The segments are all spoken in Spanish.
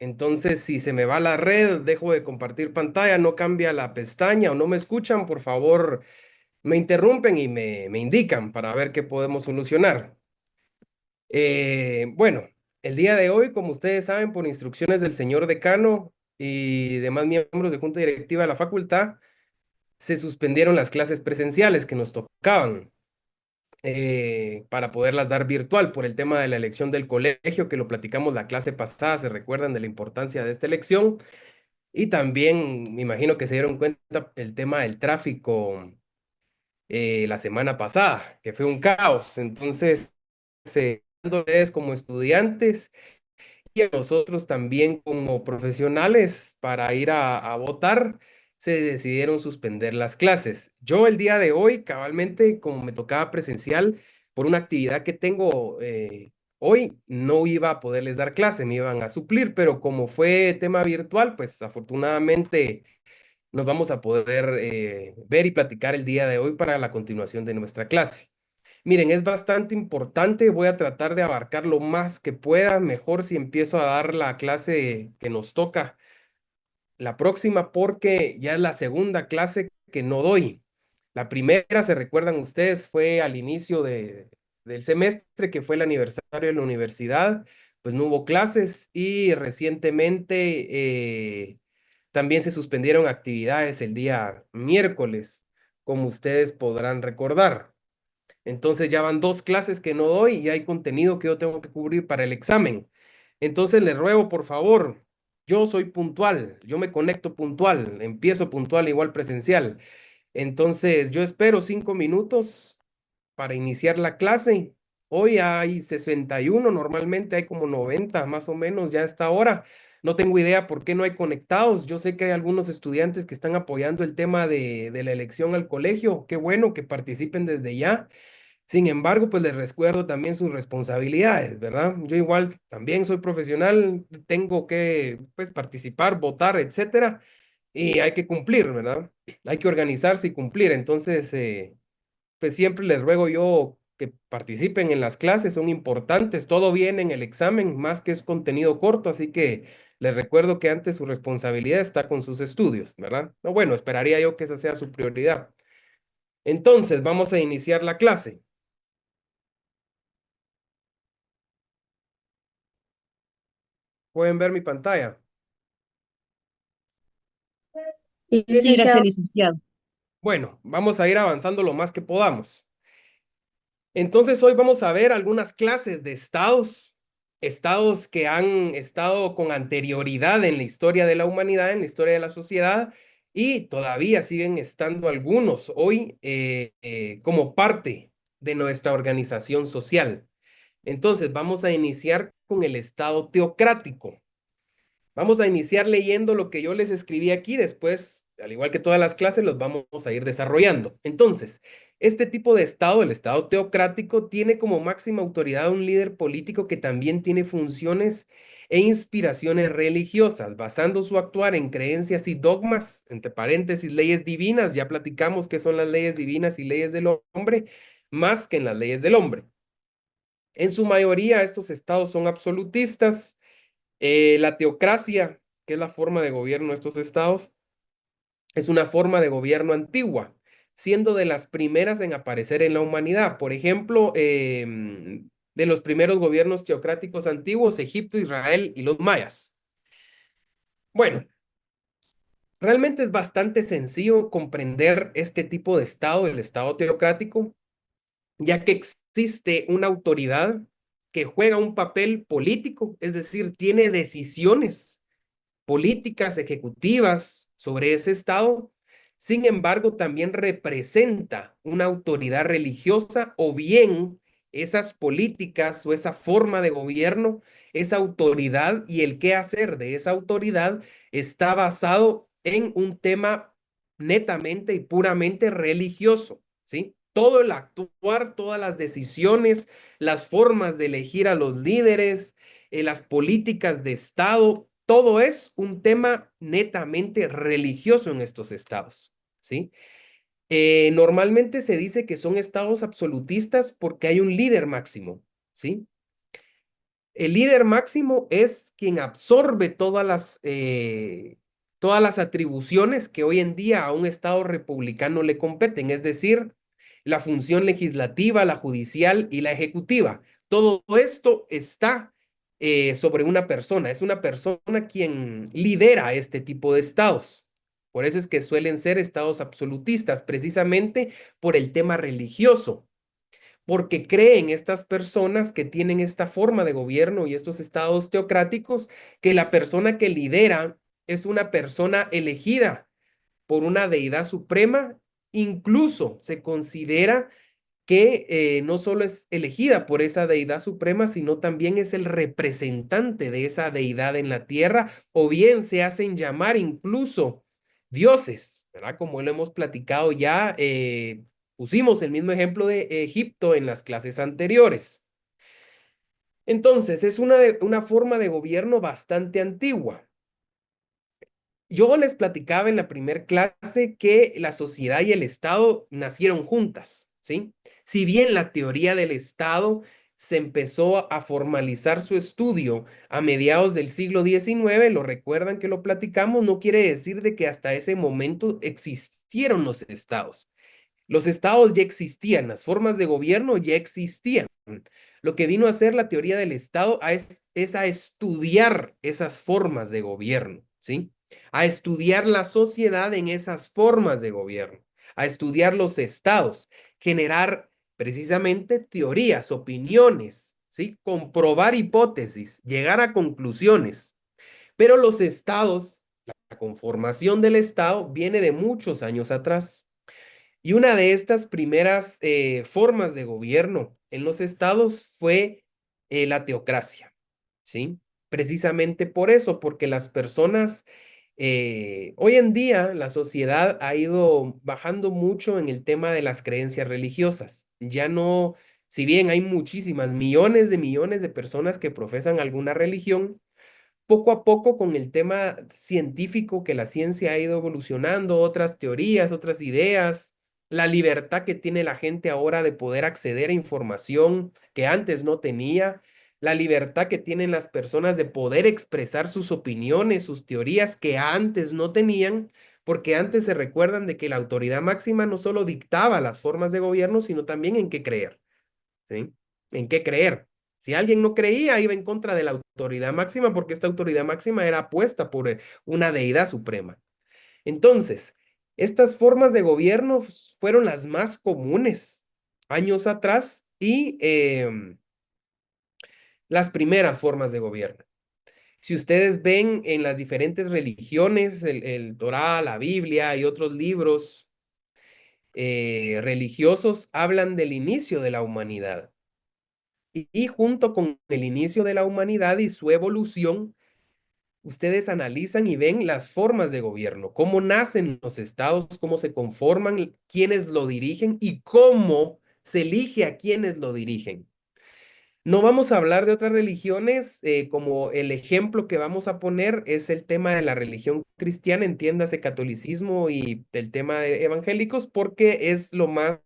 Entonces, si se me va la red, dejo de compartir pantalla, no cambia la pestaña o no me escuchan, por favor, me interrumpen y me indican para ver qué podemos solucionar. Bueno, el día de hoy, como ustedes saben, por instrucciones del señor decano y demás miembros de junta directiva de la facultad, se suspendieron las clases presenciales que nos tocaban para poderlas dar virtual por el tema de la elección del colegio, que lo platicamos la clase pasada, se recuerdan de la importancia de esta elección. Y también me imagino que se dieron cuenta el tema del tráfico la semana pasada, que fue un caos. Entonces, ustedes como estudiantes y a nosotros también como profesionales para ir a votar, se decidieron suspender las clases. Yo el día de hoy, cabalmente, como me tocaba presencial, por una actividad que tengo hoy, no iba a poderles dar clase, me iban a suplir, pero como fue tema virtual, pues afortunadamente nos vamos a poder ver y platicar el día de hoy para la continuación de nuestra clase. Miren, es bastante importante, voy a tratar de abarcar lo más que pueda, mejor si empiezo a dar la clase que nos toca la próxima, porque ya es la segunda clase que no doy. La primera, se recuerdan ustedes, fue al inicio del semestre, que fue el aniversario de la universidad, pues no hubo clases y recientemente también se suspendieron actividades el día miércoles, como ustedes podrán recordar. Entonces ya van dos clases que no doy y hay contenido que yo tengo que cubrir para el examen. Entonces les ruego, por favor, yo soy puntual, yo me conecto puntual, empiezo puntual igual presencial. Entonces yo espero 5 minutos para iniciar la clase. Hoy hay 61, normalmente hay como 90 más o menos ya a esta hora. No tengo idea por qué no hay conectados. Yo sé que hay algunos estudiantes que están apoyando el tema de la elección al colegio. Qué bueno que participen desde ya. Sin embargo, pues les recuerdo también sus responsabilidades, ¿verdad? Yo igual también soy profesional, tengo que pues participar, votar, etcétera, y hay que cumplir, ¿verdad? Hay que organizarse y cumplir. Entonces, pues siempre les ruego yo que participen en las clases, son importantes, todo viene en el examen, más que es contenido corto, así que les recuerdo que antes su responsabilidad está con sus estudios, ¿verdad? No, bueno, esperaría yo que esa sea su prioridad. Entonces, vamos a iniciar la clase. Pueden ver mi pantalla. Sí, Sí, gracias, licenciado. licenciado. Bueno, vamos a ir avanzando lo más que podamos. Entonces, hoy vamos a ver algunas clases de estados, estados que han estado con anterioridad en la historia de la humanidad, en la historia de la sociedad, y todavía siguen estando algunos hoy como parte de nuestra organización social. Entonces, vamos a iniciar con el estado teocrático. Vamos a iniciar leyendo lo que yo les escribí aquí, después, al igual que todas las clases, los vamos a ir desarrollando. Entonces, este tipo de Estado, el Estado teocrático, tiene como máxima autoridad un líder político que también tiene funciones e inspiraciones religiosas, basando su actuar en creencias y dogmas, entre paréntesis, leyes divinas, ya platicamos qué son las leyes divinas y leyes del hombre, más que en las leyes del hombre. En su mayoría, estos estados son absolutistas. La teocracia, que es la forma de gobierno de estos estados, es una forma de gobierno antigua, siendo de las primeras en aparecer en la humanidad. Por ejemplo, de los primeros gobiernos teocráticos antiguos, Egipto, Israel y los mayas. Bueno, realmente es bastante sencillo comprender este tipo de estado, el estado teocrático, ya que existe una autoridad que juega un papel político, es decir, tiene decisiones políticas ejecutivas sobre ese Estado. Sin embargo, también representa una autoridad religiosa o bien esas políticas o esa forma de gobierno, esa autoridad y el qué hacer de esa autoridad está basado en un tema netamente y puramente religioso, ¿sí? Todo el actuar, todas las decisiones, las formas de elegir a los líderes, las políticas de Estado, todo es un tema netamente religioso en estos estados, ¿sí? Normalmente se dice que son estados absolutistas porque hay un líder máximo, ¿sí? El líder máximo es quien absorbe todas las atribuciones que hoy en día a un Estado republicano le competen, es decir, la función legislativa, la judicial y la ejecutiva. Todo esto está sobre una persona, es una persona quien lidera este tipo de estados. Por eso es que suelen ser estados absolutistas, precisamente por el tema religioso, porque creen estas personas que tienen esta forma de gobierno y estos estados teocráticos, que la persona que lidera es una persona elegida por una deidad suprema. Incluso se considera que no solo es elegida por esa deidad suprema, sino también es el representante de esa deidad en la tierra, o bien se hacen llamar incluso dioses, ¿verdad? Como lo hemos platicado ya, pusimos el mismo ejemplo de Egipto en las clases anteriores. Entonces, es una forma de gobierno bastante antigua. Yo les platicaba en la primer clase que la sociedad y el Estado nacieron juntas, ¿sí? Si bien la teoría del Estado se empezó a formalizar su estudio a mediados del siglo XIX, lo recuerdan que lo platicamos, no quiere decir de que hasta ese momento existieron los estados. Los estados ya existían, las formas de gobierno ya existían. Lo que vino a hacer la teoría del Estado es a estudiar esas formas de gobierno, ¿sí? A estudiar la sociedad en esas formas de gobierno, a estudiar los estados, generar precisamente teorías, opiniones, ¿sí? Comprobar hipótesis, llegar a conclusiones. Pero los estados, la conformación del estado viene de muchos años atrás. Y una de estas primeras formas de gobierno en los estados fue la teocracia, ¿sí? Precisamente por eso, porque las personas, hoy en día la sociedad ha ido bajando mucho en el tema de las creencias religiosas. Ya no, si bien hay muchísimas, millones de personas que profesan alguna religión, poco a poco con el tema científico que la ciencia ha ido evolucionando, otras teorías, otras ideas, la libertad que tiene la gente ahora de poder acceder a información que antes no tenía, la libertad que tienen las personas de poder expresar sus opiniones, sus teorías que antes no tenían, porque antes se recuerdan de que la autoridad máxima no solo dictaba las formas de gobierno, sino también en qué creer. ¿Sí? ¿En qué creer? Si alguien no creía, iba en contra de la autoridad máxima porque esta autoridad máxima era puesta por una deidad suprema. Entonces, estas formas de gobierno fueron las más comunes años atrás y las primeras formas de gobierno. Si ustedes ven en las diferentes religiones, el Torá, la Biblia y otros libros religiosos hablan del inicio de la humanidad. Y junto con el inicio de la humanidad y su evolución, ustedes analizan y ven las formas de gobierno, cómo nacen los estados, cómo se conforman, quiénes lo dirigen y cómo se elige a quienes lo dirigen. No vamos a hablar de otras religiones, como el ejemplo que vamos a poner es el tema de la religión cristiana, entiéndase catolicismo y el tema de evangélicos, porque es lo más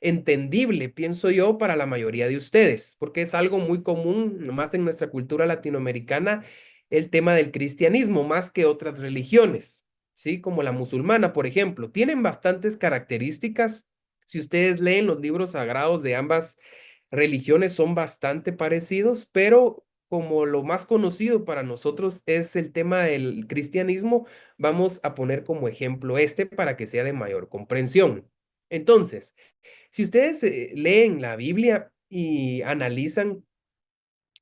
entendible, pienso yo, para la mayoría de ustedes, porque es algo muy común, más en nuestra cultura latinoamericana, el tema del cristianismo, más que otras religiones, ¿sí? Como la musulmana, por ejemplo, tienen bastantes características. Si ustedes leen los libros sagrados de ambas religiones son bastante parecidos, pero como lo más conocido para nosotros es el tema del cristianismo, vamos a poner como ejemplo este para que sea de mayor comprensión. Entonces, si ustedes leen la Biblia y analizan,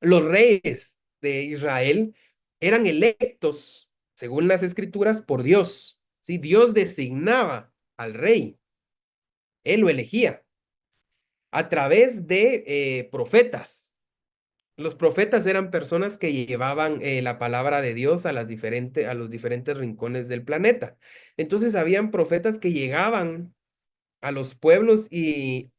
los reyes de Israel eran electos, según las escrituras, por Dios. ¿Sí? Dios designaba al rey, él lo elegía a través de profetas. Los profetas eran personas que llevaban la palabra de Dios a a los diferentes rincones del planeta. Entonces habían profetas que llegaban a los pueblos y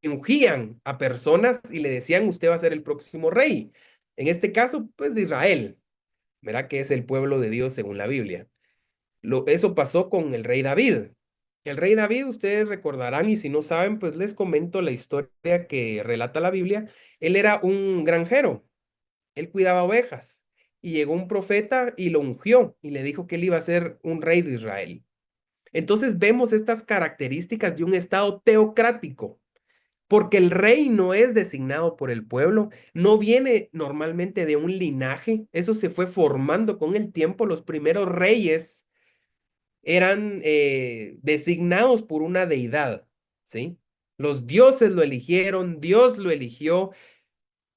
ungían a personas y le decían, usted va a ser el próximo rey. En este caso, pues de Israel, ¿verdad? Que es el pueblo de Dios según la Biblia. Eso pasó con el rey David. El rey David, ustedes recordarán, y si no saben, pues les comento la historia que relata la Biblia. Él era un granjero, Él cuidaba ovejas y llegó un profeta y lo ungió y le dijo que él iba a ser un rey de Israel. Entonces vemos estas características de un estado teocrático, porque el rey no es designado por el pueblo, no viene normalmente de un linaje, eso se fue formando con el tiempo. Los primeros reyes eran designados por una deidad, ¿sí? Los dioses lo eligieron, Dios lo eligió,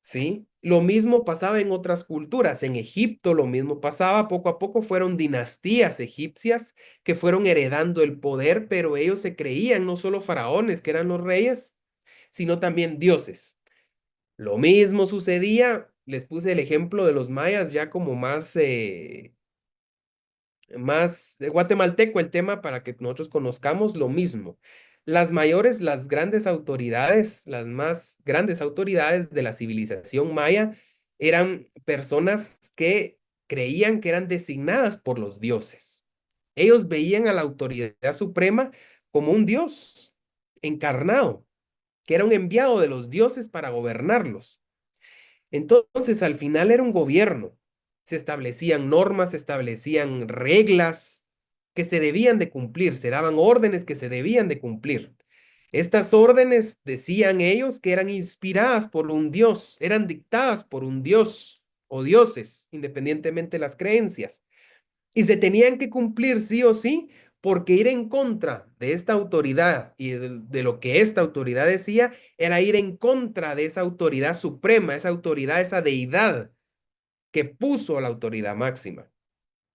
¿sí? Lo mismo pasaba en otras culturas. En Egipto lo mismo pasaba. Poco a poco fueron dinastías egipcias que fueron heredando el poder, pero ellos se creían no solo faraones, que eran los reyes, sino también dioses. Lo mismo sucedía, les puse el ejemplo de los mayas ya como más guatemalteco el tema para que nosotros conozcamos lo mismo. Las grandes autoridades, las más grandes autoridades de la civilización maya eran personas que creían que eran designadas por los dioses. Ellos veían a la autoridad suprema como un dios encarnado, que era un enviado de los dioses para gobernarlos. Entonces, al final era un gobierno. Se establecían normas, se establecían reglas que se debían de cumplir, se daban órdenes que se debían de cumplir. Estas órdenes, decían ellos, que eran inspiradas por un dios, eran dictadas por un dios o dioses, independientemente de las creencias. Y se tenían que cumplir sí o sí, porque ir en contra de esta autoridad y de lo que esta autoridad decía era ir en contra de esa autoridad suprema, esa autoridad, esa deidad que puso a la autoridad máxima,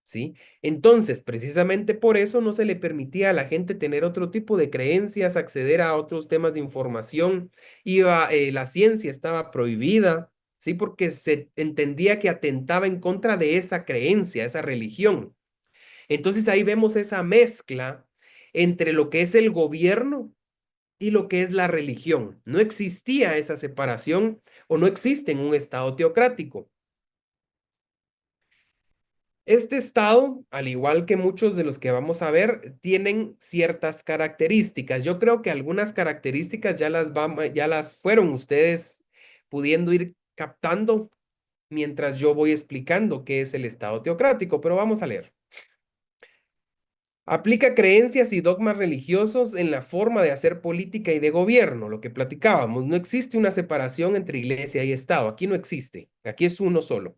¿sí? Entonces, precisamente por eso no se le permitía a la gente tener otro tipo de creencias, acceder a otros temas de información, la ciencia estaba prohibida, ¿sí? Porque se entendía que atentaba en contra de esa creencia, esa religión. Entonces ahí vemos esa mezcla entre lo que es el gobierno y lo que es la religión. No existía esa separación o no existe en un estado teocrático. Este estado, al igual que muchos de los que vamos a ver, tienen ciertas características. Yo creo que algunas características ya las fueron ustedes pudiendo ir captando mientras yo voy explicando qué es el estado teocrático, pero vamos a leer. Aplica creencias y dogmas religiosos en la forma de hacer política y de gobierno, lo que platicábamos. No existe una separación entre iglesia y Estado. Aquí no existe. Aquí es uno solo.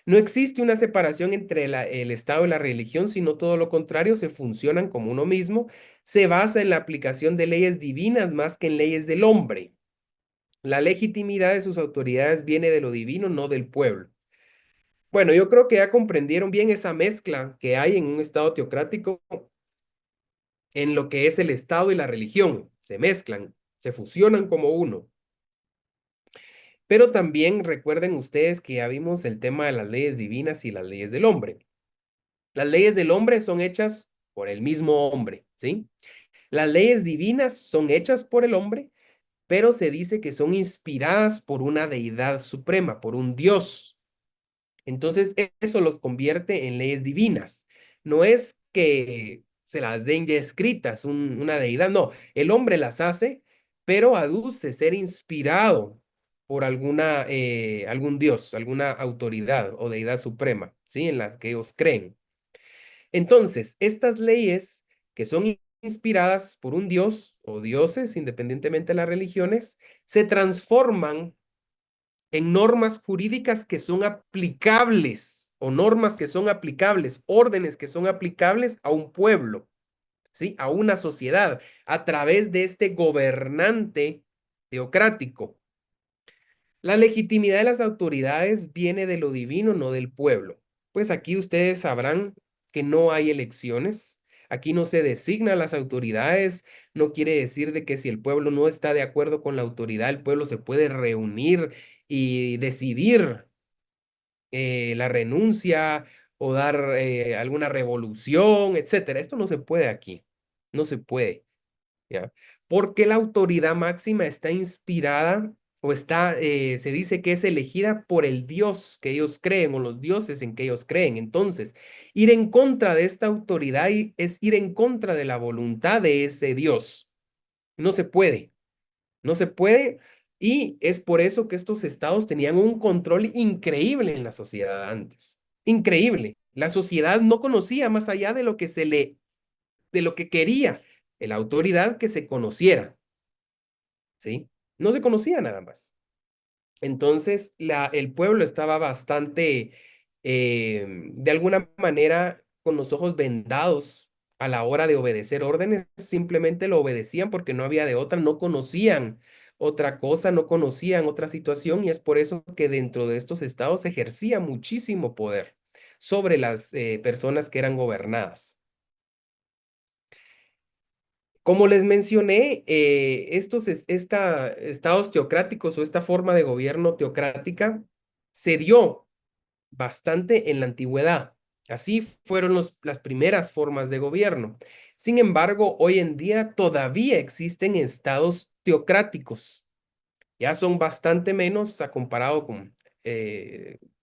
No existe una separación entre el Estado y la religión, sino todo lo contrario, se funcionan como uno mismo. Se basa en la aplicación de leyes divinas más que en leyes del hombre. La legitimidad de sus autoridades viene de lo divino, no del pueblo. Bueno, yo creo que ya comprendieron bien esa mezcla que hay en un Estado teocrático en lo que es el Estado y la religión. Se mezclan, se fusionan como uno. Pero también recuerden ustedes que ya vimos el tema de las leyes divinas y las leyes del hombre. Las leyes del hombre son hechas por el mismo hombre, ¿sí? Las leyes divinas son hechas por el hombre, pero se dice que son inspiradas por una deidad suprema, por un Dios. Entonces, eso los convierte en leyes divinas. No es que se las den ya escritas, una deidad, no. El hombre las hace, pero aduce ser inspirado por algún dios, alguna autoridad o deidad suprema, ¿sí? En las que ellos creen. Entonces, estas leyes que son inspiradas por un dios o dioses, independientemente de las religiones, se transforman en normas jurídicas que son aplicables o normas que son aplicables, órdenes que son aplicables a un pueblo, ¿sí? A una sociedad, a través de este gobernante teocrático. La legitimidad de las autoridades viene de lo divino, no del pueblo. Pues aquí ustedes sabrán que no hay elecciones. Aquí no se designa a las autoridades. No quiere decir de que si el pueblo no está de acuerdo con la autoridad, el pueblo se puede reunir y decidir la renuncia o dar alguna revolución, etcétera. Esto no se puede aquí. No se puede. ¿Ya? Porque la autoridad máxima está inspirada o se dice que es elegida por el Dios que ellos creen o los dioses en que ellos creen. Entonces, ir en contra de esta autoridad es ir en contra de la voluntad de ese Dios. No se puede. No se puede Y es por eso que estos estados tenían un control increíble en la sociedad antes. Increíble. La sociedad no conocía más allá de lo que de lo que quería la autoridad que se conociera, ¿sí? No se conocía nada más. Entonces, el pueblo estaba bastante, de alguna manera, con los ojos vendados a la hora de obedecer órdenes, simplemente lo obedecían porque no había de otra, no conocían otra cosa, no conocían otra situación y es por eso que dentro de estos estados se ejercía muchísimo poder sobre las personas que eran gobernadas. Como les mencioné, estados teocráticos o esta forma de gobierno teocrática se dio bastante en la antigüedad. Así fueron las primeras formas de gobierno. Sin embargo, hoy en día todavía existen estados teocráticos. Ya son bastante menos a comparado con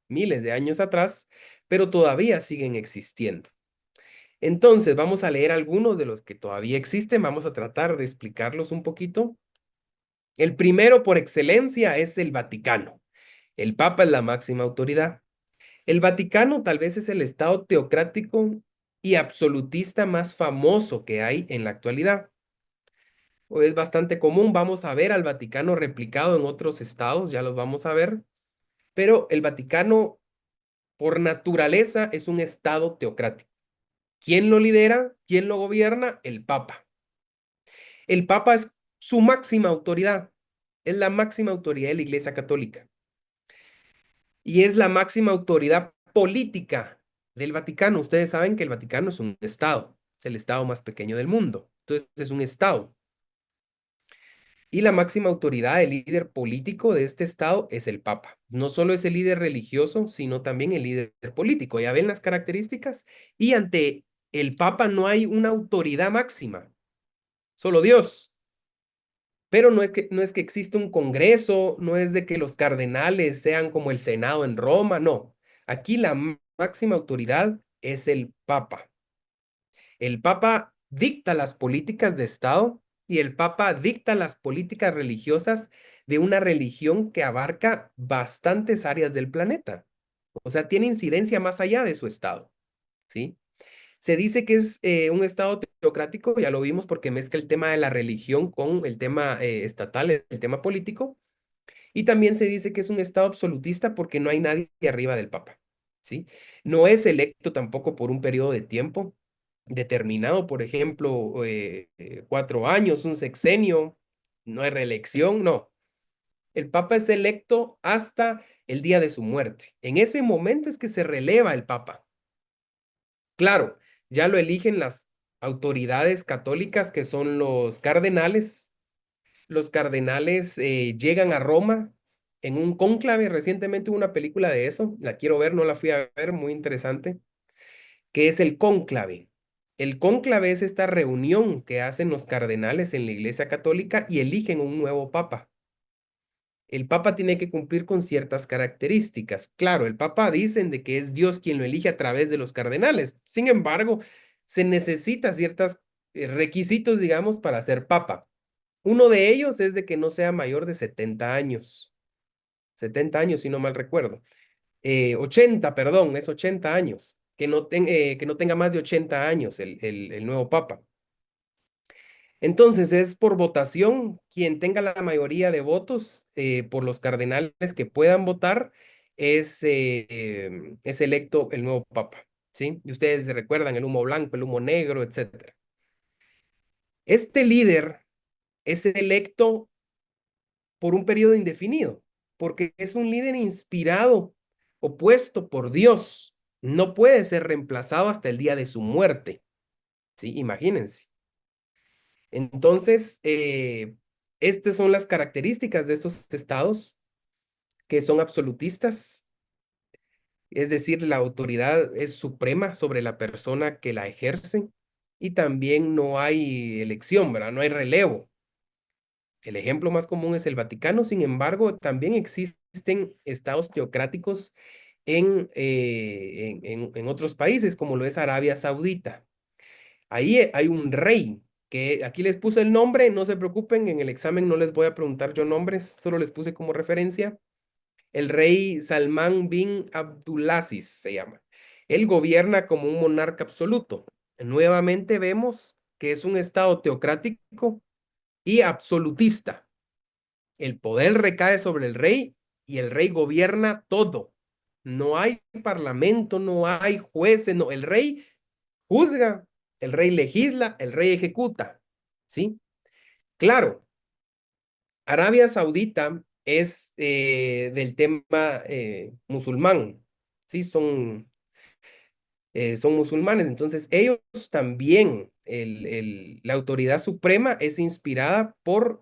miles de años atrás, pero todavía siguen existiendo. Entonces, vamos a leer algunos de los que todavía existen. Vamos a tratar de explicarlos un poquito. El primero por excelencia es el Vaticano. El Papa es la máxima autoridad. El Vaticano tal vez es el estado teocrático y absolutista más famoso que hay en la actualidad. Es bastante común, vamos a ver al Vaticano replicado en otros estados, ya los vamos a ver, pero el Vaticano por naturaleza es un estado teocrático. ¿Quién lo lidera? ¿Quién lo gobierna? El Papa. El Papa es su máxima autoridad, es la máxima autoridad de la Iglesia Católica y es la máxima autoridad política del Vaticano. Ustedes saben que el Vaticano es un estado, es el estado más pequeño del mundo. Entonces es un estado. Y la máxima autoridad, el líder político de este estado es el Papa. No solo es el líder religioso, sino también el líder político. Ya ven las características. Y ante el Papa no hay una autoridad máxima, solo Dios. Pero no es que exista un congreso, no es de que los cardenales sean como el Senado en Roma, no. Aquí la máxima autoridad es el Papa. El Papa dicta las políticas de Estado y el Papa dicta las políticas religiosas de una religión que abarca bastantes áreas del planeta. O sea, tiene incidencia más allá de su Estado, ¿sí? Se dice que es un Estado teocrático, ya lo vimos porque mezcla el tema de la religión con el tema estatal, el tema político, y también se dice que es un Estado absolutista porque no hay nadie arriba del Papa, ¿sí? No es electo tampoco por un periodo de tiempo determinado, por ejemplo, 4 años, un sexenio, no hay reelección, no. El Papa es electo hasta el día de su muerte. En ese momento es que se releva el Papa. Claro, ya lo eligen las autoridades católicas que son los cardenales. Los cardenales llegan a Roma en un cónclave. Recientemente hubo una película de eso, la quiero ver, no la fui a ver, muy interesante, que es el cónclave. El cónclave es esta reunión que hacen los cardenales en la Iglesia Católica y eligen un nuevo papa. El papa tiene que cumplir con ciertas características. Claro, el papa dicen de que es Dios quien lo elige a través de los cardenales. Sin embargo, se necesita ciertos requisitos, digamos, para ser papa. Uno de ellos es de que no sea mayor de 70 años. 70 años, si no mal recuerdo. 80, perdón, es 80 años. Que no tenga más de 80 años el nuevo papa. Entonces es por votación, quien tenga la mayoría de votos por los cardenales que puedan votar es electo el nuevo papa, ¿sí? Y ustedes recuerdan el humo blanco, el humo negro, etcétera. Este líder es electo por un periodo indefinido, porque es un líder inspirado, opuesto por Dios. No puede ser reemplazado hasta el día de su muerte, ¿sí? Imagínense. Entonces, estas son las características de estos estados que son absolutistas, es decir, la autoridad es suprema sobre la persona que la ejerce y también no hay elección, ¿verdad? No hay relevo. El ejemplo más común es el Vaticano, sin embargo, también existen estados teocráticos en otros países, como lo es Arabia Saudita. Ahí hay un rey que aquí les puse el nombre, no se preocupen, en el examen no les voy a preguntar yo nombres, solo les puse como referencia. El rey Salmán bin Abdulaziz se llama. Él gobierna como un monarca absoluto. Nuevamente vemos que es un estado teocrático y absolutista. El poder recae sobre el rey y el rey gobierna todo. No hay parlamento, no hay jueces, no. El rey juzga, el rey legisla, el rey ejecuta. ¿Sí? Claro, Arabia Saudita es del tema musulmán. Sí, son musulmanes. Entonces, ellos también, la autoridad suprema es inspirada por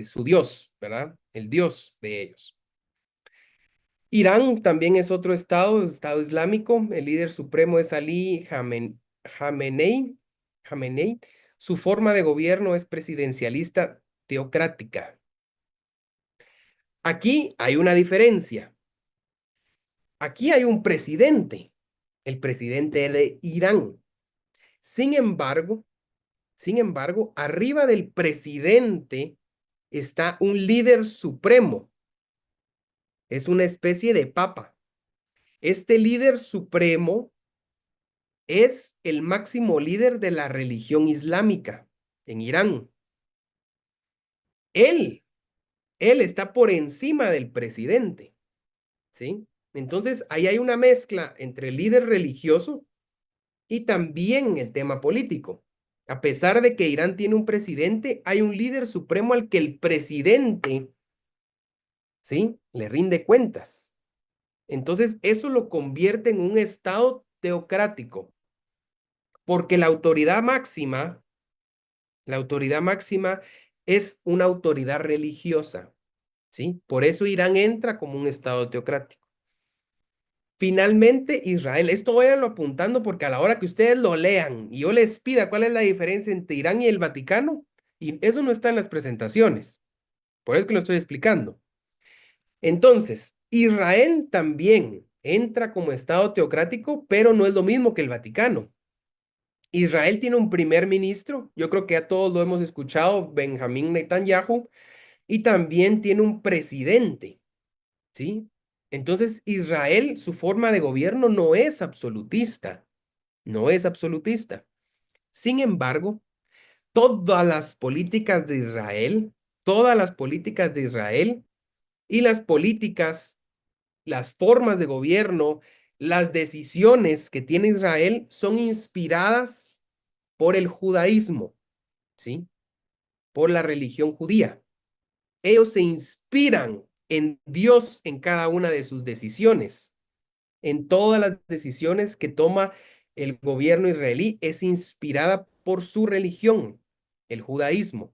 su Dios, ¿verdad? El Dios de ellos. Irán también es otro estado islámico. El líder supremo es Khamenei. Khamenei. Su forma de gobierno es presidencialista teocrática. Aquí hay una diferencia. Aquí hay un presidente, el presidente de Irán. Sin embargo, arriba del presidente está un líder supremo. Es una especie de papa. Este líder supremo es el máximo líder de la religión islámica en Irán. Él, él está por encima del presidente, ¿sí? Entonces, ahí hay una mezcla entre el líder religioso y también el tema político. A pesar de que Irán tiene un presidente, hay un líder supremo al que el presidente, ¿sí? Le rinde cuentas. Entonces, eso lo convierte en un estado teocrático, porque la autoridad máxima es una autoridad religiosa, ¿sí? Por eso Irán entra como un estado teocrático. Finalmente, Israel, esto váyanlo apuntando porque a la hora que ustedes lo lean y yo les pida cuál es la diferencia entre Irán y el Vaticano, y eso no está en las presentaciones, por eso que lo estoy explicando. Entonces, Israel también entra como estado teocrático, pero no es lo mismo que el Vaticano. Israel tiene un primer ministro, yo creo que ya todos lo hemos escuchado, Benjamín Netanyahu, y también tiene un presidente, ¿sí? Entonces, Israel, su forma de gobierno no es absolutista, no es absolutista. Sin embargo, todas las políticas de Israel, todas las políticas de Israel y las formas de gobierno, las decisiones que tiene Israel son inspiradas por el judaísmo, ¿sí? Por la religión judía. Ellos se inspiran en Dios en cada una de sus decisiones. En todas las decisiones que toma el gobierno israelí es inspirada por su religión, el judaísmo.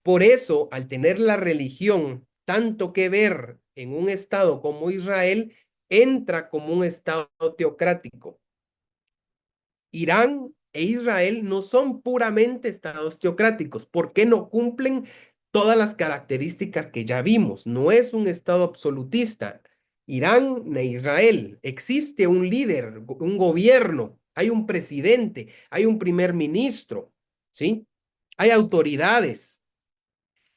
Por eso, al tener la religión tanto que ver en un estado como Israel, entra como un estado teocrático. Irán e Israel no son puramente estados teocráticos, porque no cumplen todas las características que ya vimos. No es un estado absolutista. Irán ni Israel. Existe un líder, un gobierno, hay un presidente, hay un primer ministro, ¿sí? Hay autoridades.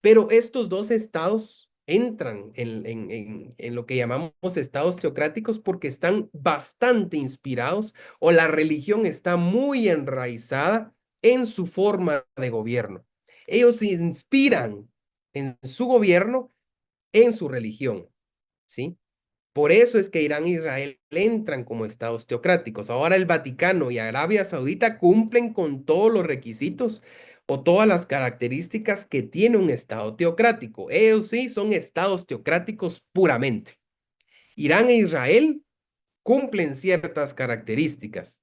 Pero estos dos estados entran en lo que llamamos estados teocráticos porque están bastante inspirados o la religión está muy enraizada en su forma de gobierno. Ellos se inspiran en su gobierno, en su religión, ¿sí? Por eso es que Irán e Israel entran como estados teocráticos. Ahora el Vaticano y Arabia Saudita cumplen con todos los requisitos o todas las características que tiene un estado teocrático. Ellos sí son estados teocráticos puramente. Irán e Israel cumplen ciertas características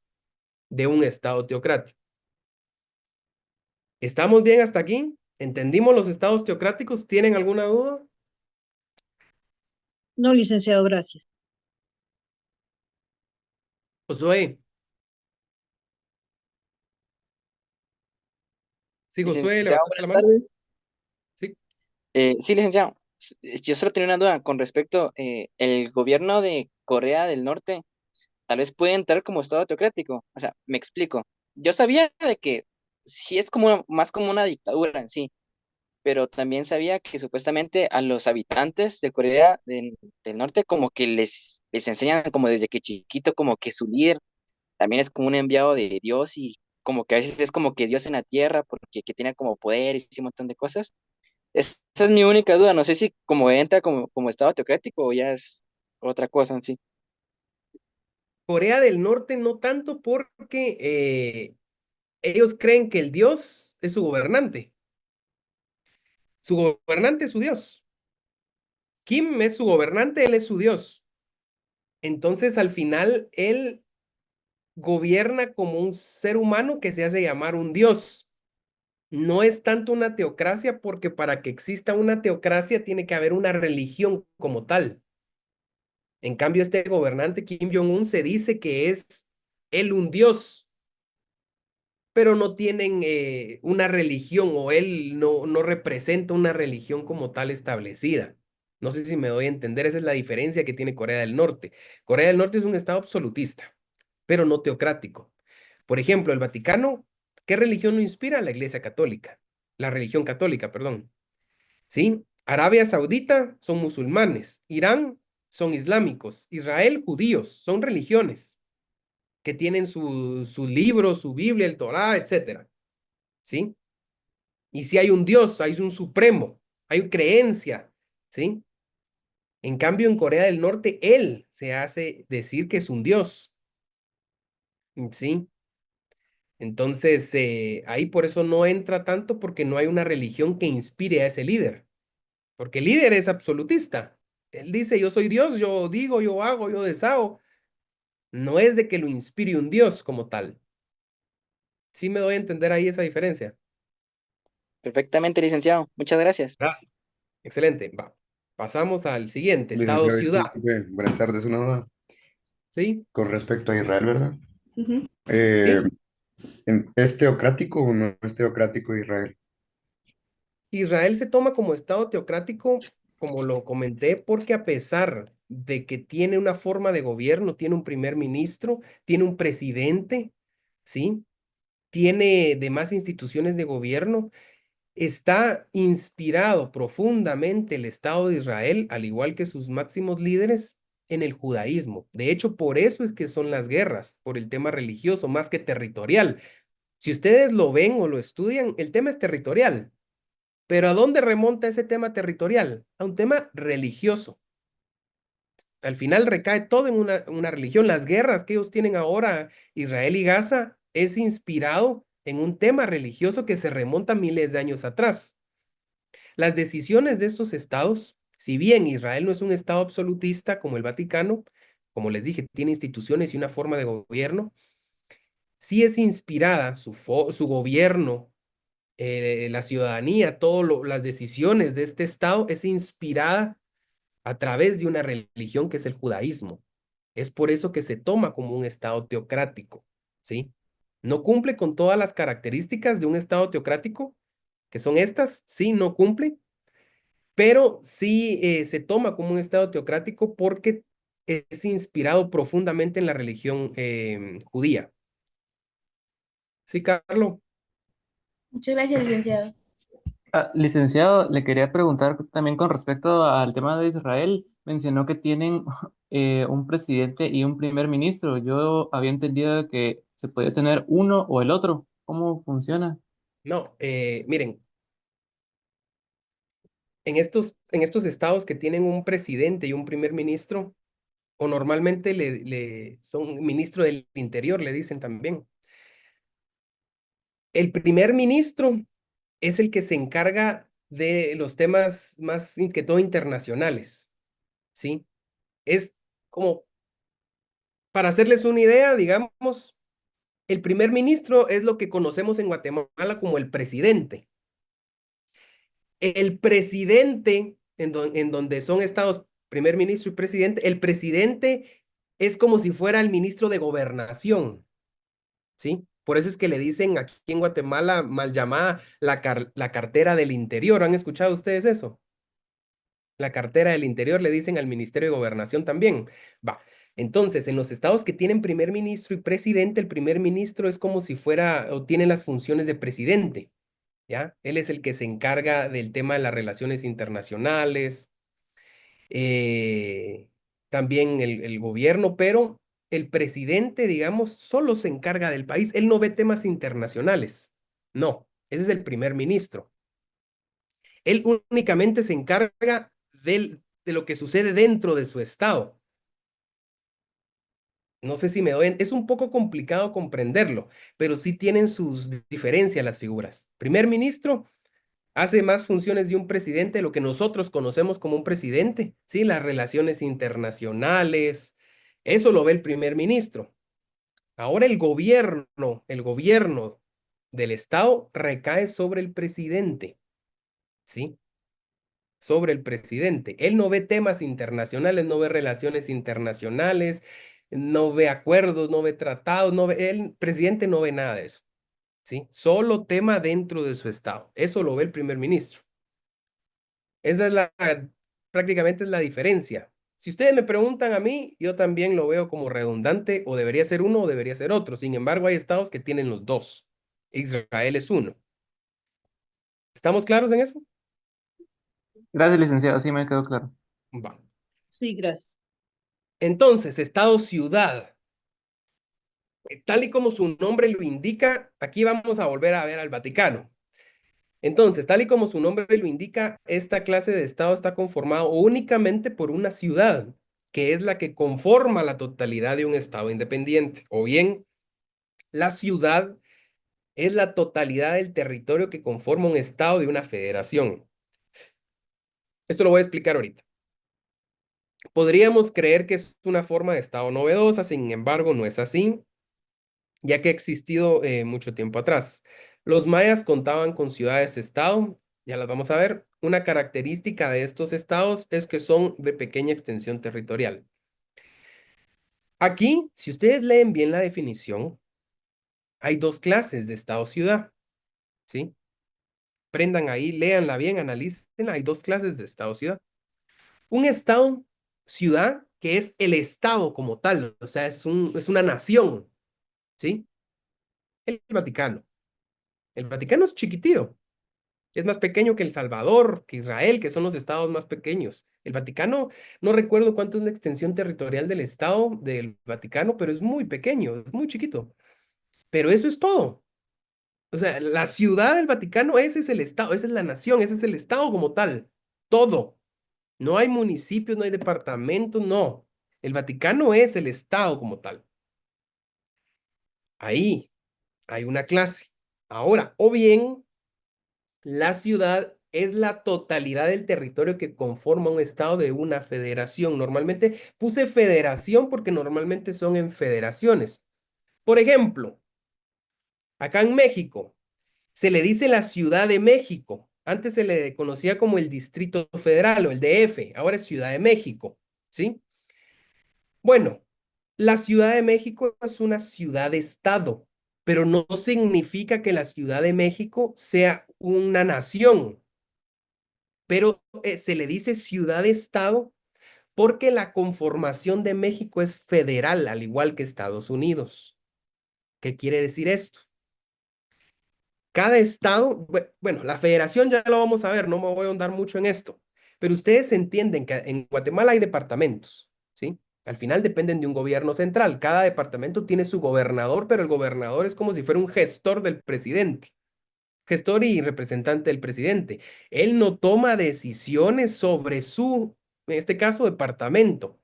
de un estado teocrático. ¿Estamos bien hasta aquí? ¿Entendimos los estados teocráticos? ¿Tienen alguna duda? No, licenciado, gracias. Josué, sí, Josué, Licenciado, levantaste la buenas mano. tardes. Sí. Sí, licenciado. Yo solo tenía una duda con respecto, el gobierno de Corea del Norte tal vez puede entrar como estado teocrático. O sea, me explico. Yo sabía de que sí es como más como una dictadura en sí, pero también sabía que supuestamente a los habitantes de del Norte como que les enseñan como desde que chiquito como que su líder también es como un enviado de Dios y como que a veces es como que Dios en la tierra porque que tiene como poder y un montón de cosas. Esa es mi única duda, no sé si como entra como estado teocrático o ya es otra cosa en sí. Corea del Norte no tanto porque ellos creen que el Dios es su gobernante. Su gobernante es su Dios. Kim es su gobernante, él es su Dios. Entonces, al final, él gobierna como un ser humano que se hace llamar un Dios. No es tanto una teocracia porque para que exista una teocracia tiene que haber una religión como tal. En cambio, este gobernante Kim Jong-un se dice que es él un Dios, pero no tienen una religión o él no representa una religión como tal establecida. No sé si me doy a entender, esa es la diferencia que tiene Corea del Norte. Corea del Norte es un estado absolutista, pero no teocrático. Por ejemplo, el Vaticano, ¿qué religión lo inspira? La Iglesia Católica, la religión católica, perdón. ¿Sí? Arabia Saudita son musulmanes, Irán son islámicos, Israel judíos, son religiones que tienen su libro, su Biblia, el Torá, etcétera. ¿Sí? Y si hay un Dios, hay un supremo, hay creencia, ¿sí? En cambio, en Corea del Norte, él se hace decir que es un Dios, ¿sí? Entonces, ahí por eso no entra tanto porque no hay una religión que inspire a ese líder, porque el líder es absolutista. Él dice, yo soy Dios, yo digo, yo hago, yo deshago. No es de que lo inspire un Dios como tal. Sí me doy a entender ahí esa diferencia. Perfectamente, licenciado. Muchas gracias. Gracias. Excelente. Va. Pasamos al siguiente, Licenciado, estado-ciudad. disculpe, buenas tardes, una duda ¿Sí? con respecto a Israel, ¿verdad? Ujú. Eh, ¿Sí? ¿Es teocrático o no es teocrático Israel? Israel se toma como estado teocrático, como lo comenté, porque a pesar de que tiene una forma de gobierno, tiene un primer ministro, tiene un presidente, ¿sí? Tiene demás instituciones de gobierno, está inspirado profundamente el Estado de Israel, al igual que sus máximos líderes, en el judaísmo. De hecho, por eso es que son las guerras, por el tema religioso, más que territorial. Si ustedes lo ven o lo estudian, el tema es territorial. Pero ¿a dónde remonta ese tema territorial? A un tema religioso. Al final recae todo en una religión. Las guerras que ellos tienen ahora, Israel y Gaza, es inspirado en un tema religioso que se remonta miles de años atrás. Las decisiones de estos estados, si bien Israel no es un estado absolutista como el Vaticano, como les dije, tiene instituciones y una forma de gobierno, sí es inspirada su gobierno, la ciudadanía, todas las decisiones de este estado es inspirada a través de una religión que es el judaísmo. Es por eso que se toma como un estado teocrático, ¿sí? No cumple con todas las características de un estado teocrático, que son estas, sí, no cumple, pero sí se toma como un estado teocrático porque es inspirado profundamente en la religión judía. ¿Sí, Carlos? Muchas gracias, licenciado. Licenciado, le quería preguntar también con respecto al tema de Israel. Mencionó que tienen un presidente y un primer ministro. Yo había entendido que se puede tener uno o el otro. ¿Cómo funciona? No, miren, en estos estados que tienen un presidente y un primer ministro, o normalmente son ministro del interior, le dicen también. El primer ministro es el que se encarga de los temas más que todo internacionales, ¿sí? Es como, para hacerles una idea, digamos, el primer ministro es lo que conocemos en Guatemala como el presidente. El presidente, en donde son estados primer ministro y presidente, el presidente es como si fuera el ministro de gobernación, ¿sí? Por eso es que le dicen aquí en Guatemala, mal llamada, la cartera del interior. ¿Han escuchado ustedes eso? La cartera del interior le dicen al Ministerio de Gobernación también. Va. Entonces, en los estados que tienen primer ministro y presidente, el primer ministro es como si fuera o tiene las funciones de presidente, ¿ya? Él es el que se encarga del tema de las relaciones internacionales, eh, también el gobierno, pero el presidente, digamos, solo se encarga del país. Él no ve temas internacionales. No, ese es el primer ministro. Él únicamente se encarga de lo que sucede dentro de su estado. No sé si me doy, es un poco complicado comprenderlo, pero sí tienen sus diferencias las figuras. Primer ministro hace más funciones de un presidente, lo que nosotros conocemos como un presidente, ¿sí? Las relaciones internacionales, eso lo ve el primer ministro. Ahora el gobierno del estado recae sobre el presidente, ¿sí? Sobre el presidente. Él no ve temas internacionales, no ve relaciones internacionales, no ve acuerdos, no ve tratados, el presidente no ve nada de eso, ¿sí? Solo tema dentro de su estado. Eso lo ve el primer ministro. Esa es prácticamente es la diferencia. Si ustedes me preguntan a mí, yo también lo veo como redundante, o debería ser uno o debería ser otro. Sin embargo, hay estados que tienen los dos. Israel es uno. ¿Estamos claros en eso? Gracias, licenciado, sí me quedó claro. Va. Sí, gracias. Entonces, estado-ciudad. Tal y como su nombre lo indica, aquí vamos a volver a ver al Vaticano. Entonces, tal y como su nombre lo indica, esta clase de estado está conformado únicamente por una ciudad, que es la que conforma la totalidad de un estado independiente. O bien, la ciudad es la totalidad del territorio que conforma un estado de una federación. Esto lo voy a explicar ahorita. Podríamos creer que es una forma de estado novedosa, sin embargo, no es así, ya que ha existido mucho tiempo atrás. Los mayas contaban con ciudades-estado, ya las vamos a ver. Una característica de estos estados es que son de pequeña extensión territorial. Aquí, si ustedes leen bien la definición, hay dos clases de estado-ciudad, ¿sí? Prendan ahí, léanla bien, analícenla. Hay dos clases de estado-ciudad. Un estado-ciudad que es el estado como tal, o sea, es una nación, ¿sí? El Vaticano. El Vaticano es chiquitío. Es más pequeño que El Salvador, que Israel, que son los estados más pequeños. El Vaticano, no recuerdo cuánto es la extensión territorial del estado del Vaticano, pero es muy pequeño, es muy chiquito. Pero eso es todo. O sea, la ciudad del Vaticano, ese es el estado, esa es la nación, ese es el estado como tal. Todo. No hay municipios, no hay departamentos, no. El Vaticano es el estado como tal. Ahí hay una clase. Ahora, o bien la ciudad es la totalidad del territorio que conforma un estado de una federación. Normalmente puse federación porque normalmente son en federaciones. Por ejemplo, acá en México se le dice la Ciudad de México. Antes se le conocía como el Distrito Federal o el DF. Ahora es Ciudad de México, ¿sí? Bueno, la Ciudad de México es una ciudad-estado, pero no significa que la Ciudad de México sea una nación. Pero se le dice ciudad-estado porque la conformación de México es federal, al igual que Estados Unidos. ¿Qué quiere decir esto? Cada estado, bueno, la federación ya lo vamos a ver, no me voy a ahondar mucho en esto, pero ustedes entienden que en Guatemala hay departamentos, ¿sí? Al final dependen de un gobierno central. Cada departamento tiene su gobernador, pero el gobernador es como si fuera un gestor del presidente. Gestor y representante del presidente. Él no toma decisiones sobre su, en este caso, departamento,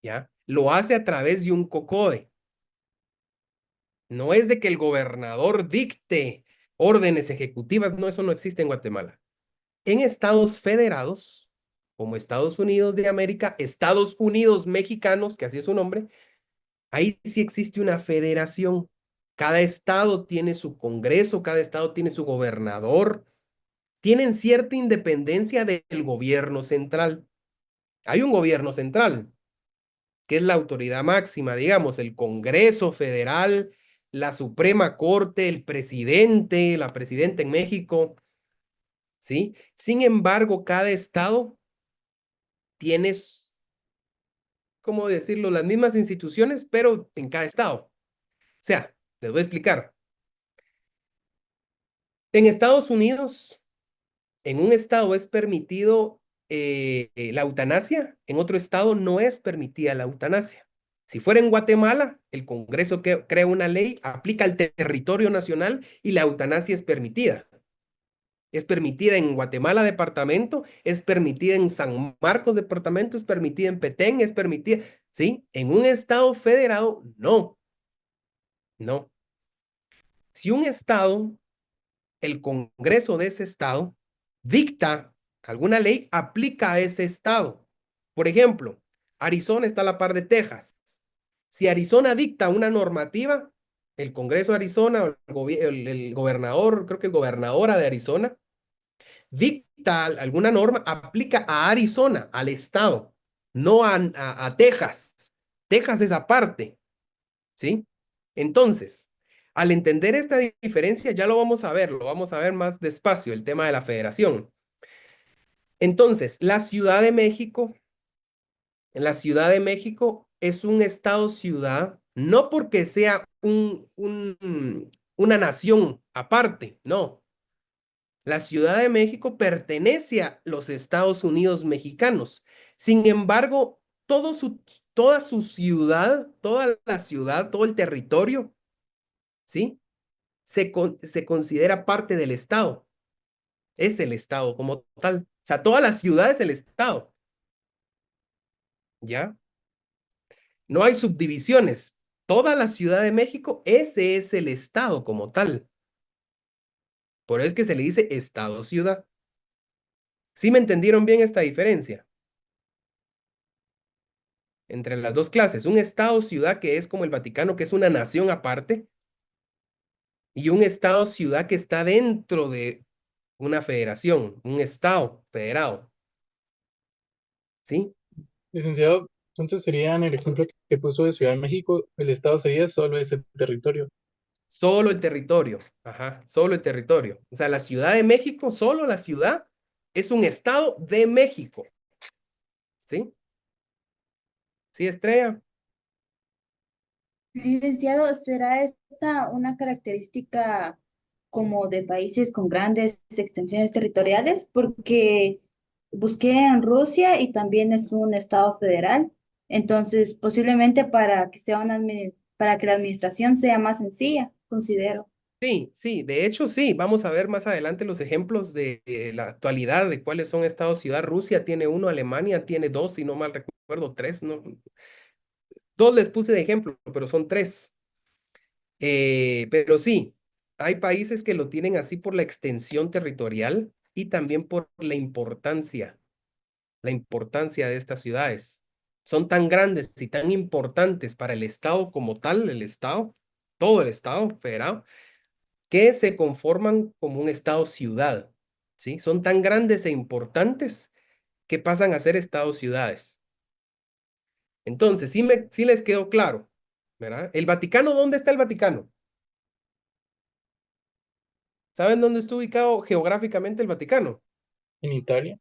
¿ya? Lo hace a través de un COCODE. No es de que el gobernador dicte órdenes ejecutivas, no, eso no existe en Guatemala. En estados federados, como Estados Unidos de América, Estados Unidos mexicanos, que así es su nombre, ahí sí existe una federación. Cada estado tiene su congreso, cada estado tiene su gobernador, tienen cierta independencia del gobierno central. Hay un gobierno central, que es la autoridad máxima, digamos, el Congreso Federal, la Suprema Corte, el presidente, la presidenta en México, ¿sí? Sin embargo, cada estado tiene ¿cómo decirlo? Las mismas instituciones, pero en cada estado. O sea, les voy a explicar. En Estados Unidos, en un estado es permitido la eutanasia, en otro estado no es permitida la eutanasia. Si fuera en Guatemala, el Congreso crea una ley, aplica al territorio nacional y la eutanasia es permitida. Es permitida en Guatemala departamento, es permitida en San Marcos departamento, es permitida en Petén, es permitida, ¿sí? En un estado federado, no, no. Si un estado, el Congreso de ese estado, dicta alguna ley, aplica a ese estado. Por ejemplo, Arizona está a la par de Texas. Si Arizona dicta una normativa, el Congreso de Arizona, el gobernador, creo que es gobernadora de Arizona, dicta alguna norma, aplica a Arizona, al estado, no a Texas. Texas es aparte, ¿sí? Entonces, al entender esta diferencia, ya lo vamos a ver más despacio, el tema de la federación. Entonces, la Ciudad de México es un estado-ciudad, no porque sea una nación aparte, no. La Ciudad de México pertenece a los Estados Unidos mexicanos. Sin embargo, toda su ciudad, toda la ciudad, todo el territorio, ¿sí? Se considera parte del Estado. Es el Estado como tal. O sea, toda la ciudad es el Estado, ¿ya? No hay subdivisiones. Toda la Ciudad de México, ese es el Estado como tal. Por eso es que se le dice Estado-ciudad. ¿Sí me entendieron bien esta diferencia entre las dos clases? Un Estado-ciudad que es como el Vaticano, que es una nación aparte, y un Estado-ciudad que está dentro de una federación, un Estado federado. ¿Sí? Licenciado, entonces sería en el ejemplo que puso de Ciudad de México, el estado sería solo ese territorio. Solo el territorio, ajá, solo el territorio. O sea, la Ciudad de México, solo la ciudad, es un estado de México. ¿Sí? ¿Sí, Estrella? Licenciado, ¿será esta una característica como de países con grandes extensiones territoriales? Porque busqué en Rusia y también es un estado federal. Entonces, posiblemente para que la administración sea más sencilla, considero. Sí, sí, de hecho sí. Vamos a ver más adelante los ejemplos de la actualidad de cuáles son estados-ciudad. Rusia tiene uno, Alemania tiene dos, si no mal recuerdo, tres, ¿no? Dos les puse de ejemplo, pero son tres. Pero sí, hay países que lo tienen así por la extensión territorial y también por la importancia de estas ciudades. Son tan grandes y tan importantes para el Estado como tal, el Estado, todo el Estado federado, que se conforman como un Estado-ciudad, ¿sí? Son tan grandes e importantes que pasan a ser Estados-ciudades. Entonces, sí les quedó claro, ¿verdad? ¿El Vaticano, dónde está el Vaticano? ¿Saben dónde está ubicado geográficamente el Vaticano? En Italia,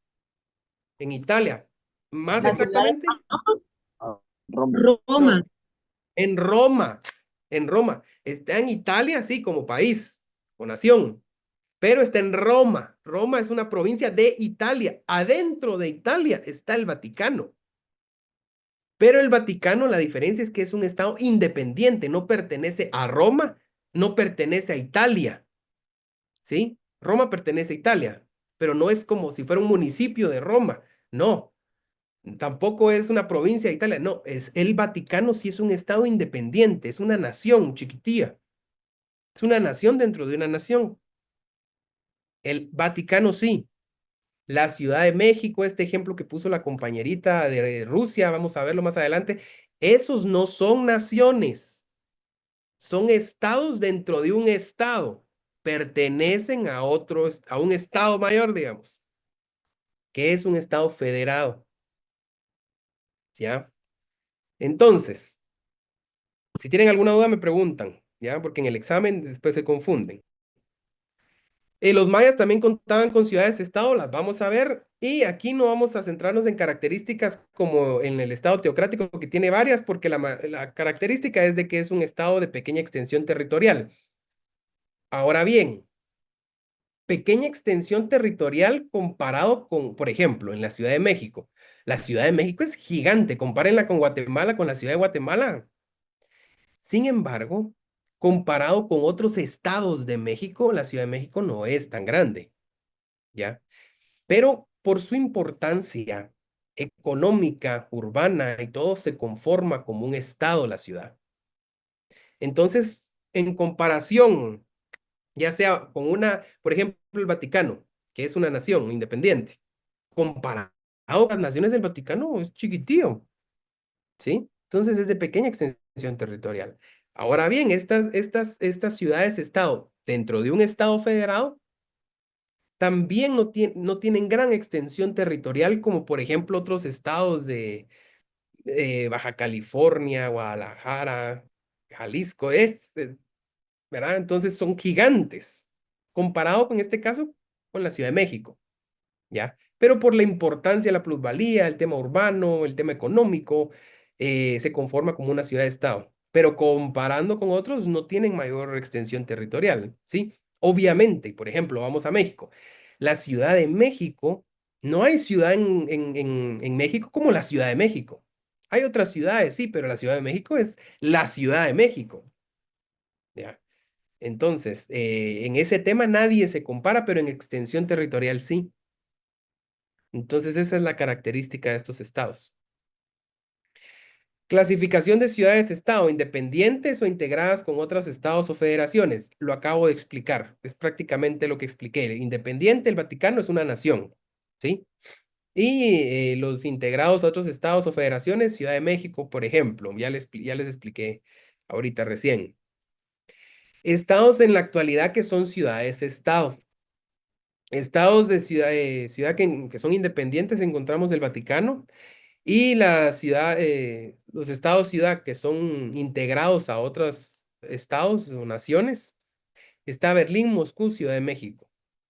En Italia. ¿Más La ciudad de exactamente? Roma. Roma. No, en Roma. En Roma. Está en Italia, sí, como país o nación, pero está en Roma. Roma es una provincia de Italia. Adentro de Italia está el Vaticano. Pero el Vaticano, la diferencia es que es un estado independiente, no pertenece a Roma, no pertenece a Italia, ¿sí? Roma pertenece a Italia, pero no es como si fuera un municipio de Roma, no, tampoco es una provincia de Italia, no, es el Vaticano sí es un estado independiente, es una nación chiquitía, es una nación dentro de una nación. El Vaticano sí. La Ciudad de México, este ejemplo que puso la compañerita de Rusia, vamos a verlo más adelante, esos no son naciones, son estados dentro de un estado, pertenecen a a un estado mayor, digamos, que es un estado federado, ¿ya? Entonces, si tienen alguna duda me preguntan, ¿ya? Porque en el examen después se confunden. Los mayas también contaban con ciudades-estado, las vamos a ver, y aquí no vamos a centrarnos en características como en el estado teocrático, que tiene varias, porque la característica es de que es un estado de pequeña extensión territorial. Ahora bien, pequeña extensión territorial comparado con, por ejemplo, en la Ciudad de México. La Ciudad de México es gigante, compárenla con Guatemala, con la Ciudad de Guatemala. Sin embargo, comparado con otros estados de México, la Ciudad de México no es tan grande, ¿ya? Pero por su importancia económica, urbana y todo, se conforma como un estado la ciudad. Entonces, en comparación, ya sea con una, por ejemplo, el Vaticano, que es una nación independiente, comparado con las naciones del Vaticano, es chiquitío, ¿sí? Entonces es de pequeña extensión territorial. Ahora bien, estas ciudades-estado dentro de un estado federado también no tienen gran extensión territorial como por ejemplo otros estados de Baja California, Guadalajara, Jalisco, ¿verdad? Entonces son gigantes, comparado con este caso con la Ciudad de México, ¿ya? Pero por la importancia, la plusvalía, el tema urbano, el tema económico, se conforma como una ciudad-estado. Pero comparando con otros, no tienen mayor extensión territorial, ¿sí? Obviamente, por ejemplo, vamos a México. La Ciudad de México, no hay ciudad en México como la Ciudad de México. Hay otras ciudades, sí, pero la Ciudad de México es la Ciudad de México, ¿ya? Entonces, en ese tema nadie se compara, pero en extensión territorial sí. Entonces, esa es la característica de estos estados. Clasificación de ciudades-estado, independientes o integradas con otros estados o federaciones. Lo acabo de explicar. Es prácticamente lo que expliqué. Independiente, el Vaticano es una nación, ¿sí? Y los integrados a otros estados o federaciones, Ciudad de México, por ejemplo, ya les expliqué ahorita recién. Estados en la actualidad que son ciudades-estado. Estados de ciudad que son independientes encontramos el Vaticano y la ciudad, los estados-ciudad que son integrados a otros estados o naciones. Está Berlín, Moscú, Ciudad de México.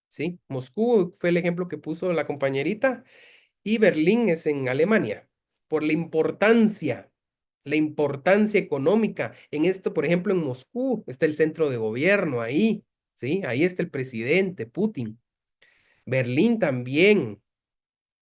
¿Sí? Moscú fue el ejemplo que puso la compañerita y Berlín es en Alemania. Por la importancia económica. En esto, por ejemplo, en Moscú está el centro de gobierno ahí. ¿Sí? Ahí está el presidente Putin. Berlín también.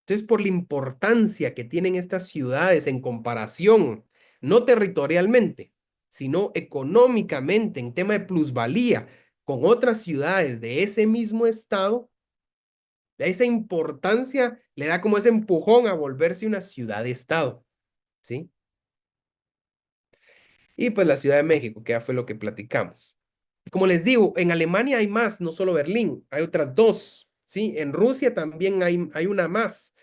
Entonces, por la importancia que tienen estas ciudades en comparación, no territorialmente, sino económicamente, en tema de plusvalía, con otras ciudades de ese mismo estado, esa importancia le da como ese empujón a volverse una ciudad-estado, ¿sí? Y pues la Ciudad de México, que ya fue lo que platicamos. Como les digo, en Alemania hay más, no solo Berlín, hay otras dos, ¿sí? En Rusia también hay una más.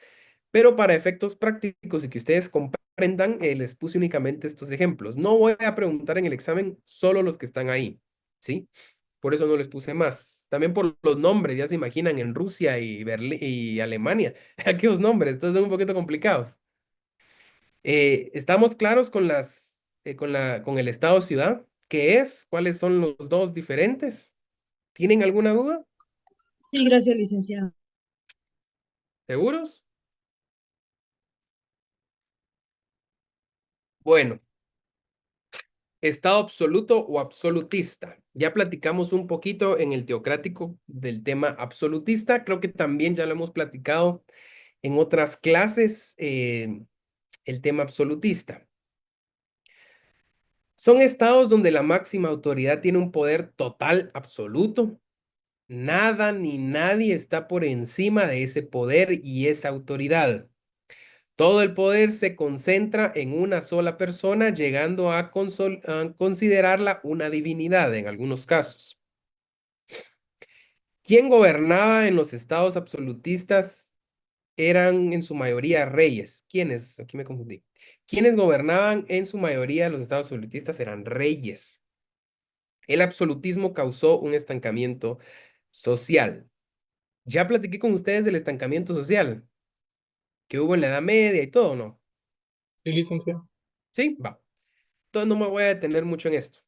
Pero para efectos prácticos y que ustedes comprendan, les puse únicamente estos ejemplos. No voy a preguntar en el examen solo los que están ahí, ¿sí? Por eso no les puse más. También por los nombres, ya se imaginan, en Rusia y, y Alemania. Aquellos nombres, entonces son un poquito complicados. ¿Estamos claros con con el estado-ciudad? ¿Qué es? ¿Cuáles son los dos diferentes? ¿Tienen alguna duda? Sí, gracias, licenciado. ¿Seguros? Bueno. Estado absoluto o absolutista. Ya platicamos un poquito en el teocrático del tema absolutista. Creo que también ya lo hemos platicado en otras clases, el tema absolutista. Son estados donde la máxima autoridad tiene un poder total, absoluto. Nada ni nadie está por encima de ese poder y esa autoridad. Todo el poder se concentra en una sola persona, llegando a considerarla una divinidad en algunos casos. ¿Quién gobernaba en los estados absolutistas? Eran en su mayoría reyes. ¿Quiénes? Aquí me confundí. ¿Quiénes gobernaban en su mayoría los estados absolutistas? Eran reyes. El absolutismo causó un estancamiento social. Ya platiqué con ustedes del estancamiento social que hubo en la Edad Media y todo, ¿no? Sí, licenciado. Sí, va. Entonces no me voy a detener mucho en esto.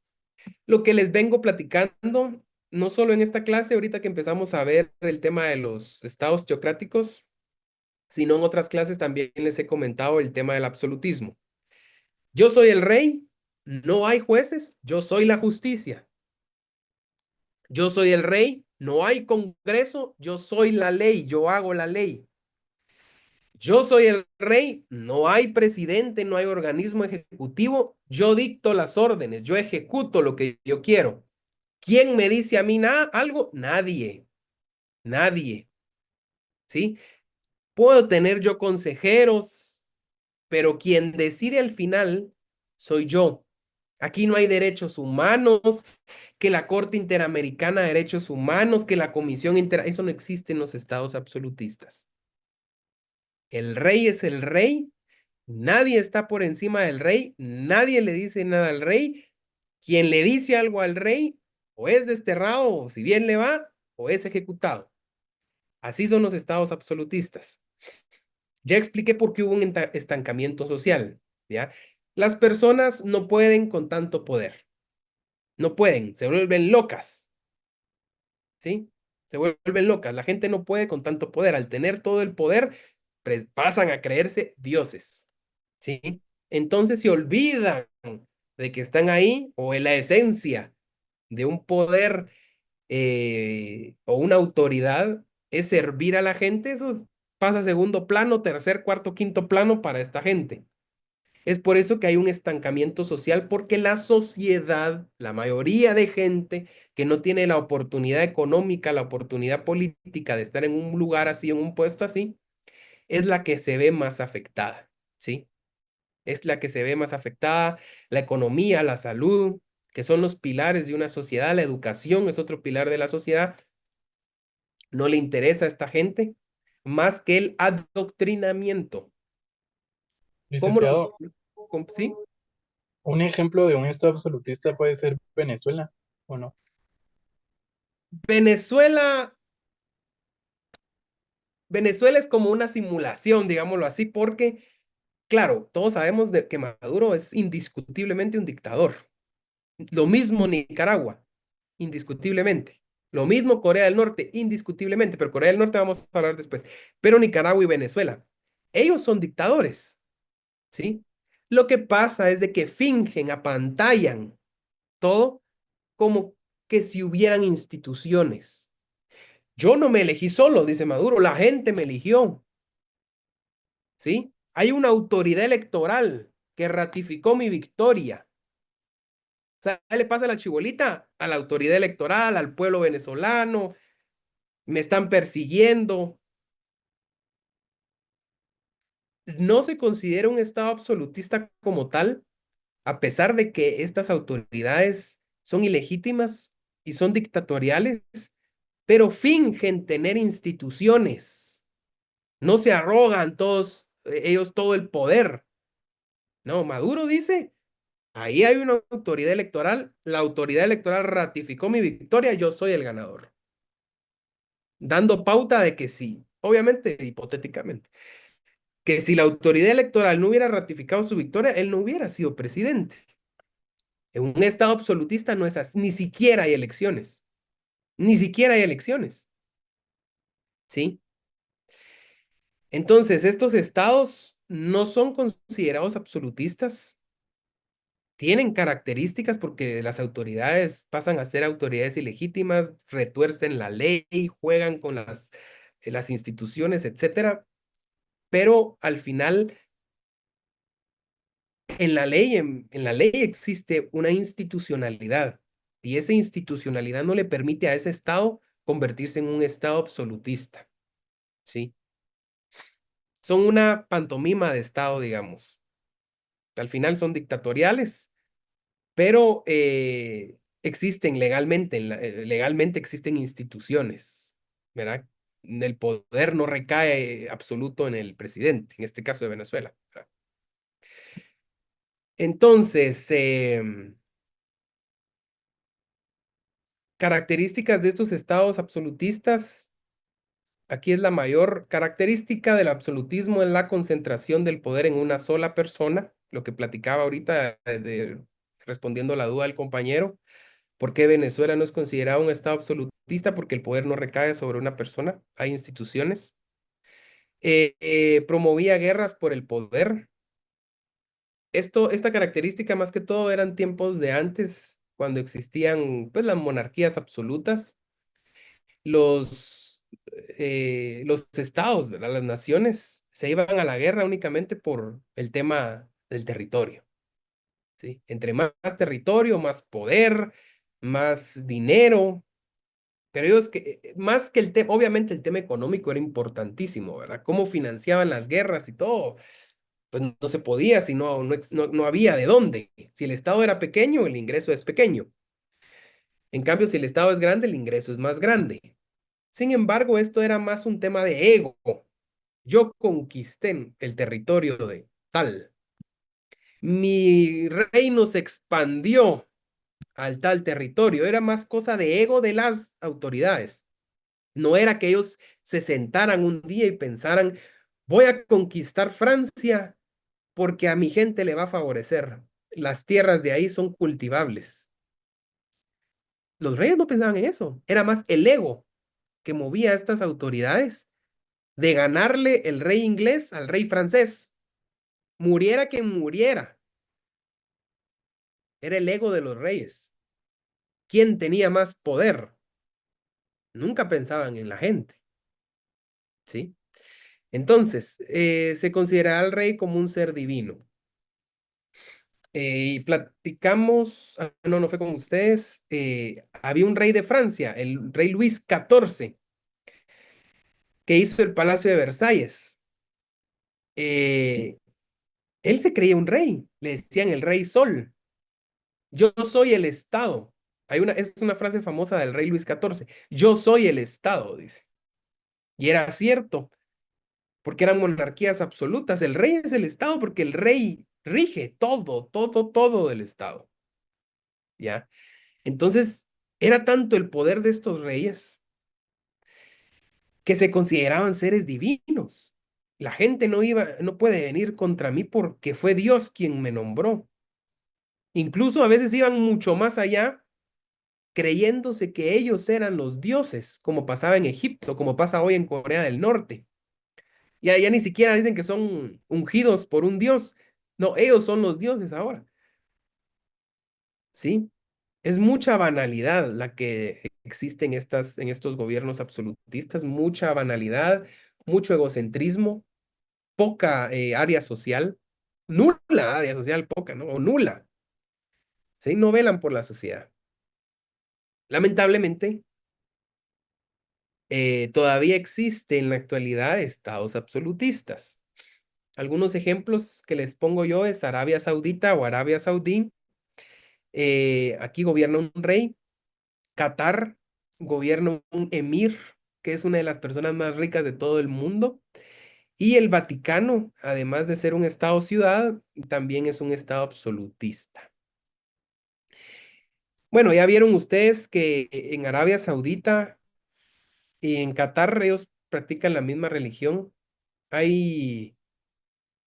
Lo que les vengo platicando no solo en esta clase, ahorita que empezamos a ver el tema de los estados teocráticos, sino en otras clases también les he comentado el tema del absolutismo. Yo soy el rey, no hay jueces, yo soy la justicia. Yo soy el rey, no hay congreso, yo soy la ley, yo hago la ley. Yo soy el rey, no hay presidente, no hay organismo ejecutivo, yo dicto las órdenes, yo ejecuto lo que yo quiero. ¿Quién me dice a mí nada, algo? Nadie, nadie, ¿sí? Puedo tener yo consejeros, pero quien decide al final soy yo. Aquí no hay derechos humanos, que la Corte Interamericana de Derechos Humanos, que la Comisión eso no existe en los estados absolutistas. El rey es el rey, nadie está por encima del rey, nadie le dice nada al rey. Quien le dice algo al rey, o es desterrado, o si bien le va, o es ejecutado. Así son los estados absolutistas. Ya expliqué por qué hubo un estancamiento social, ¿ya? Las personas no pueden con tanto poder. No pueden, se vuelven locas, ¿sí? Se vuelven locas. La gente no puede con tanto poder. Al tener todo el poder, pasan a creerse dioses, ¿sí? Entonces se olvidan de que están ahí o en la esencia de un poder o una autoridad es servir a la gente. Eso pasa a segundo plano, tercer, cuarto, quinto plano para esta gente. Es por eso que hay un estancamiento social, porque la sociedad, la mayoría de gente que no tiene la oportunidad económica, la oportunidad política de estar en un lugar así, en un puesto así, es la que se ve más afectada, ¿sí? Es la que se ve más afectada, la economía, la salud, que son los pilares de una sociedad, la educación es otro pilar de la sociedad. No le interesa a esta gente más que el adoctrinamiento. ¿Cómo Licenciado, sí? un ejemplo de un estado absolutista puede ser Venezuela, ¿o no? Venezuela, Venezuela es como una simulación, digámoslo así, porque, claro, todos sabemos de que Maduro es indiscutiblemente un dictador. Lo mismo Nicaragua, indiscutiblemente. Lo mismo Corea del Norte, indiscutiblemente, pero Corea del Norte vamos a hablar después. Pero Nicaragua y Venezuela, ellos son dictadores, ¿sí? Lo que pasa es de que fingen, apantallan todo como que si hubieran instituciones. Yo no me elegí solo, dice Maduro, la gente me eligió, ¿sí? Hay una autoridad electoral que ratificó mi victoria. O sea, ¿qué le pasa a la chibolita? A la autoridad electoral, al pueblo venezolano, me están persiguiendo. No se considera un estado absolutista como tal, a pesar de que estas autoridades son ilegítimas y son dictatoriales, pero fingen tener instituciones. No se arrogan todos ellos todo el poder. No, Maduro dice, ahí hay una autoridad electoral, la autoridad electoral ratificó mi victoria, yo soy el ganador. Dando pauta de que sí, obviamente, hipotéticamente, que si la autoridad electoral no hubiera ratificado su victoria, él no hubiera sido presidente. En un estado absolutista no es así, ni siquiera hay elecciones, ni siquiera hay elecciones, ¿sí? Entonces, estos estados no son considerados absolutistas, tienen características porque las autoridades pasan a ser autoridades ilegítimas, retuercen la ley, juegan con las instituciones, etcétera, pero al final en la ley existe una institucionalidad y esa institucionalidad no le permite a ese estado convertirse en un estado absolutista, ¿sí? Son una pantomima de estado, digamos. Al final son dictatoriales, pero existen legalmente, legalmente existen instituciones, ¿verdad? El poder no recae absoluto en el presidente, en este caso de Venezuela, ¿verdad? Entonces, características de estos estados absolutistas. Aquí es la mayor característica del absolutismo en la concentración del poder en una sola persona, lo que platicaba ahorita respondiendo a la duda del compañero. ¿Por qué Venezuela no es considerado un estado absolutista? Porque el poder no recae sobre una persona, hay instituciones. Promovía guerras por el poder. Esta característica más que todo eran tiempos de antes, cuando existían pues las monarquías absolutas. Los estados, ¿verdad? Las naciones se iban a la guerra únicamente por el tema del territorio, ¿sí? Entre más territorio, más poder, más dinero. Pero ellos más que el tema, obviamente el tema económico era importantísimo, ¿verdad? Cómo financiaban las guerras y todo, pues no se podía si no había de dónde. Si el estado era pequeño, el ingreso es pequeño. En cambio, si el estado es grande, el ingreso es más grande. Sin embargo, esto era más un tema de ego. Yo conquisté el territorio de tal. Mi reino se expandió al tal territorio. Era más cosa de ego de las autoridades. No era que ellos se sentaran un día y pensaran, voy a conquistar Francia porque a mi gente le va a favorecer. Las tierras de ahí son cultivables. Los reyes no pensaban en eso. Era más el ego que movía a estas autoridades de ganarle el rey inglés al rey francés. Muriera quien muriera. Era el ego de los reyes. ¿Quién tenía más poder? Nunca pensaban en la gente. ¿Sí? Entonces, se consideraba al rey como un ser divino. Y platicamos, no fue con ustedes, había un rey de Francia, el rey Luis XIV, que hizo el Palacio de Versalles. Él se creía un rey, le decían el rey Sol. Yo soy el Estado. Es una frase famosa del rey Luis XIV. Yo soy el Estado, dice. Y era cierto, porque eran monarquías absolutas. El rey es el Estado porque el rey rige todo, todo, todo del Estado. ¿Ya? Entonces, era tanto el poder de estos reyes que se consideraban seres divinos. La gente no puede venir contra mí porque fue Dios quien me nombró. Incluso a veces iban mucho más allá creyéndose que ellos eran los dioses, como pasaba en Egipto, como pasa hoy en Corea del Norte. Ya ni siquiera dicen que son ungidos por un dios. No, ellos son los dioses ahora. ¿Sí? Es mucha banalidad la que existe en estos gobiernos absolutistas, mucha banalidad, mucho egocentrismo, poca área social, nula área social, poca, ¿no? O nula. ¿Sí? No velan por la sociedad. Lamentablemente, todavía existe en la actualidad estados absolutistas. Algunos ejemplos que les pongo yo es Arabia Saudita o Arabia Saudí. Aquí gobierna un rey. Qatar gobierna un emir, que es una de las personas más ricas de todo el mundo. Y el Vaticano, además de ser un estado-ciudad, también es un estado absolutista. Bueno, ya vieron ustedes que en Arabia Saudita y en Qatar ellos practican la misma religión. Hay,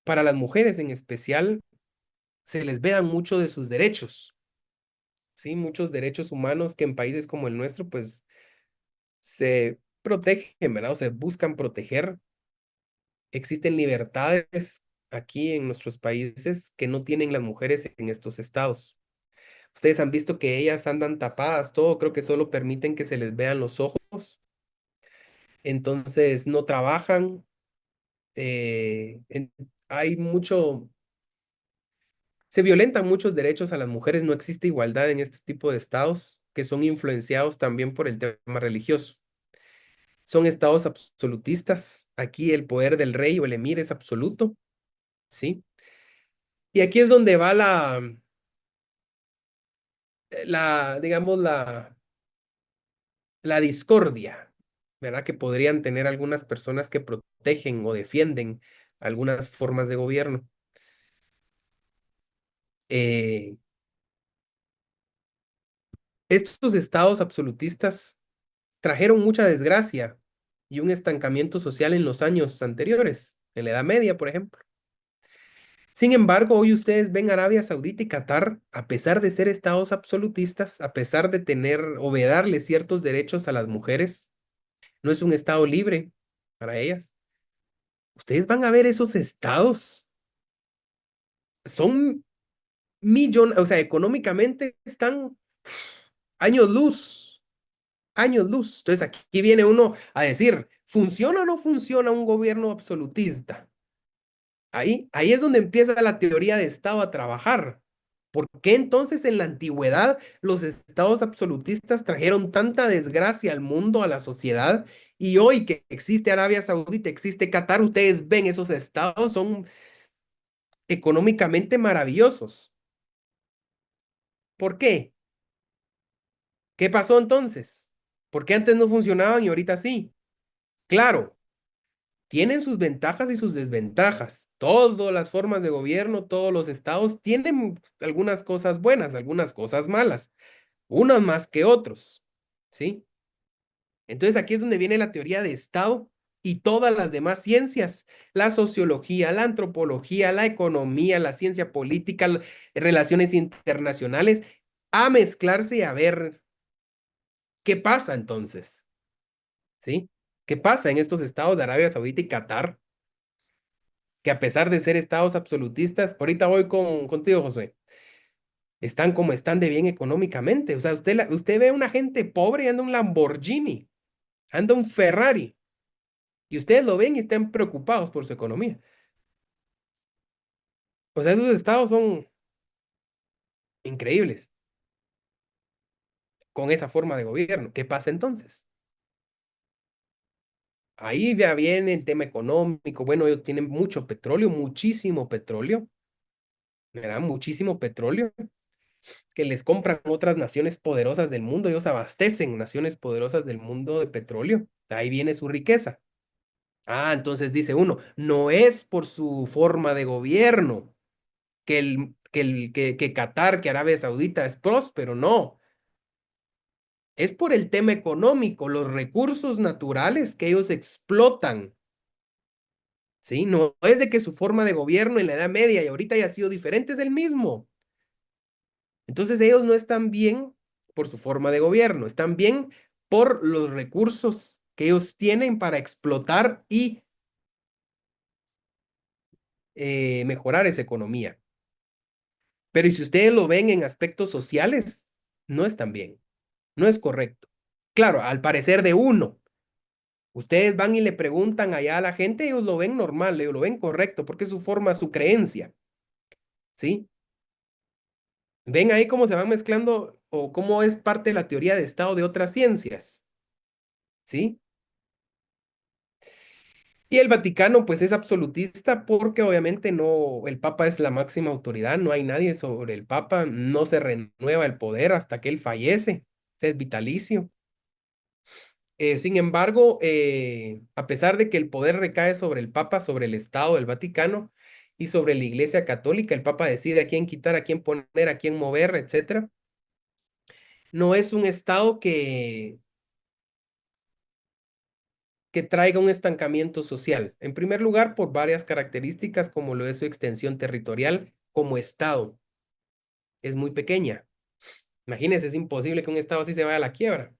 para las mujeres en especial, se les vedan mucho de sus derechos, ¿sí? Muchos derechos humanos que en países como el nuestro, pues, se protegen, ¿verdad? O se buscan proteger. Existen libertades aquí en nuestros países que no tienen las mujeres en estos estados. Ustedes han visto que ellas andan tapadas, todo, creo que solo permiten que se les vean los ojos. Entonces no trabajan. Hay mucho, se violentan muchos derechos a las mujeres, no existe igualdad en este tipo de estados que son influenciados también por el tema religioso. Son estados absolutistas. Aquí el poder del rey o el emir es absoluto, ¿sí? Y aquí es donde va digamos, la discordia, ¿verdad? Que podrían tener algunas personas que protegen o defienden algunas formas de gobierno. Eh, Estos estados absolutistas trajeron mucha desgracia y un estancamiento social en los años anteriores, en la Edad Media, por ejemplo. Sin embargo, hoy ustedes ven Arabia Saudita y Qatar, a pesar de ser estados absolutistas, a pesar de tener o vedarle ciertos derechos a las mujeres, no es un estado libre para ellas. Ustedes van a ver esos estados, son millones, o sea, económicamente están años luz, años luz. Entonces aquí viene uno a decir, ¿funciona o no funciona un gobierno absolutista? Ahí es donde empieza la teoría de Estado a trabajar. ¿Por qué entonces en la antigüedad los estados absolutistas trajeron tanta desgracia al mundo, a la sociedad? Y hoy que existe Arabia Saudita, existe Qatar, ustedes ven esos estados, son económicamente maravillosos. ¿Por qué? ¿Qué pasó entonces? ¿Por qué antes no funcionaban y ahorita sí? Claro, tienen sus ventajas y sus desventajas. Todas las formas de gobierno, todos los estados tienen algunas cosas buenas, algunas cosas malas, unas más que otros, ¿sí? Entonces aquí es donde viene la teoría de estado y todas las demás ciencias, la sociología, la antropología, la economía, la ciencia política, relaciones internacionales, a mezclarse y a ver qué pasa entonces, ¿sí? ¿Qué pasa en estos estados de Arabia Saudita y Qatar? Que a pesar de ser estados absolutistas, ahorita voy contigo, Josué, están como están de bien económicamente. O sea, usted ve a una gente pobre y anda un Lamborghini, anda un Ferrari, y ustedes lo ven y están preocupados por su economía. O sea, esos estados son increíbles con esa forma de gobierno. ¿Qué pasa entonces? Ahí ya viene el tema económico. Bueno, ellos tienen mucho petróleo, muchísimo petróleo, ¿verdad? Muchísimo petróleo que les compran otras naciones poderosas del mundo. Ellos abastecen naciones poderosas del mundo de petróleo. Ahí viene su riqueza. Ah, entonces dice uno, no es por su forma de gobierno que Qatar, que Arabia Saudita es próspero, no. Es por el tema económico, los recursos naturales que ellos explotan. ¿Sí? No es de que su forma de gobierno en la Edad Media y ahorita haya sido diferente, es el mismo. Entonces ellos no están bien por su forma de gobierno, están bien por los recursos que ellos tienen para explotar y mejorar esa economía. Pero y si ustedes lo ven en aspectos sociales, no están bien, no es correcto. Claro, al parecer de uno. Ustedes van y le preguntan allá a la gente, ellos lo ven normal, ellos lo ven correcto, porque es su forma, su creencia. ¿Sí? Ven ahí cómo se van mezclando o cómo es parte de la teoría de Estado de otras ciencias. ¿Sí? Y el Vaticano, pues es absolutista porque obviamente no, el Papa es la máxima autoridad, no hay nadie sobre el Papa, no se renueva el poder hasta que él fallece, es vitalicio. Sin embargo, a pesar de que el poder recae sobre el Papa, sobre el Estado del Vaticano y sobre la Iglesia Católica, el Papa decide a quién quitar, a quién poner, a quién mover, etcétera. No es un Estado que traiga un estancamiento social. En primer lugar, por varias características, como lo es su extensión territorial como Estado. Es muy pequeña. Imagínense, es imposible que un Estado así se vaya a la quiebra.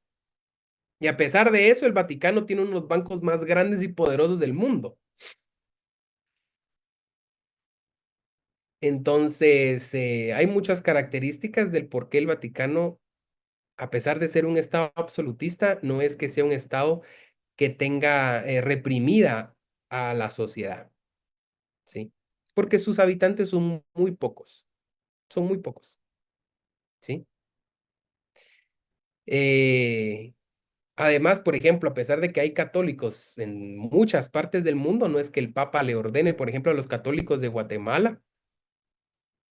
Y a pesar de eso, el Vaticano tiene uno de los bancos más grandes y poderosos del mundo. Entonces, hay muchas características del por qué el Vaticano, a pesar de ser un Estado absolutista, no es que sea un Estado que tenga reprimida a la sociedad. ¿Sí? Porque sus habitantes son muy pocos, ¿sí? Eh, Además, por ejemplo, a pesar de que hay católicos en muchas partes del mundo, no es que el Papa le ordene, por ejemplo, a los católicos de Guatemala,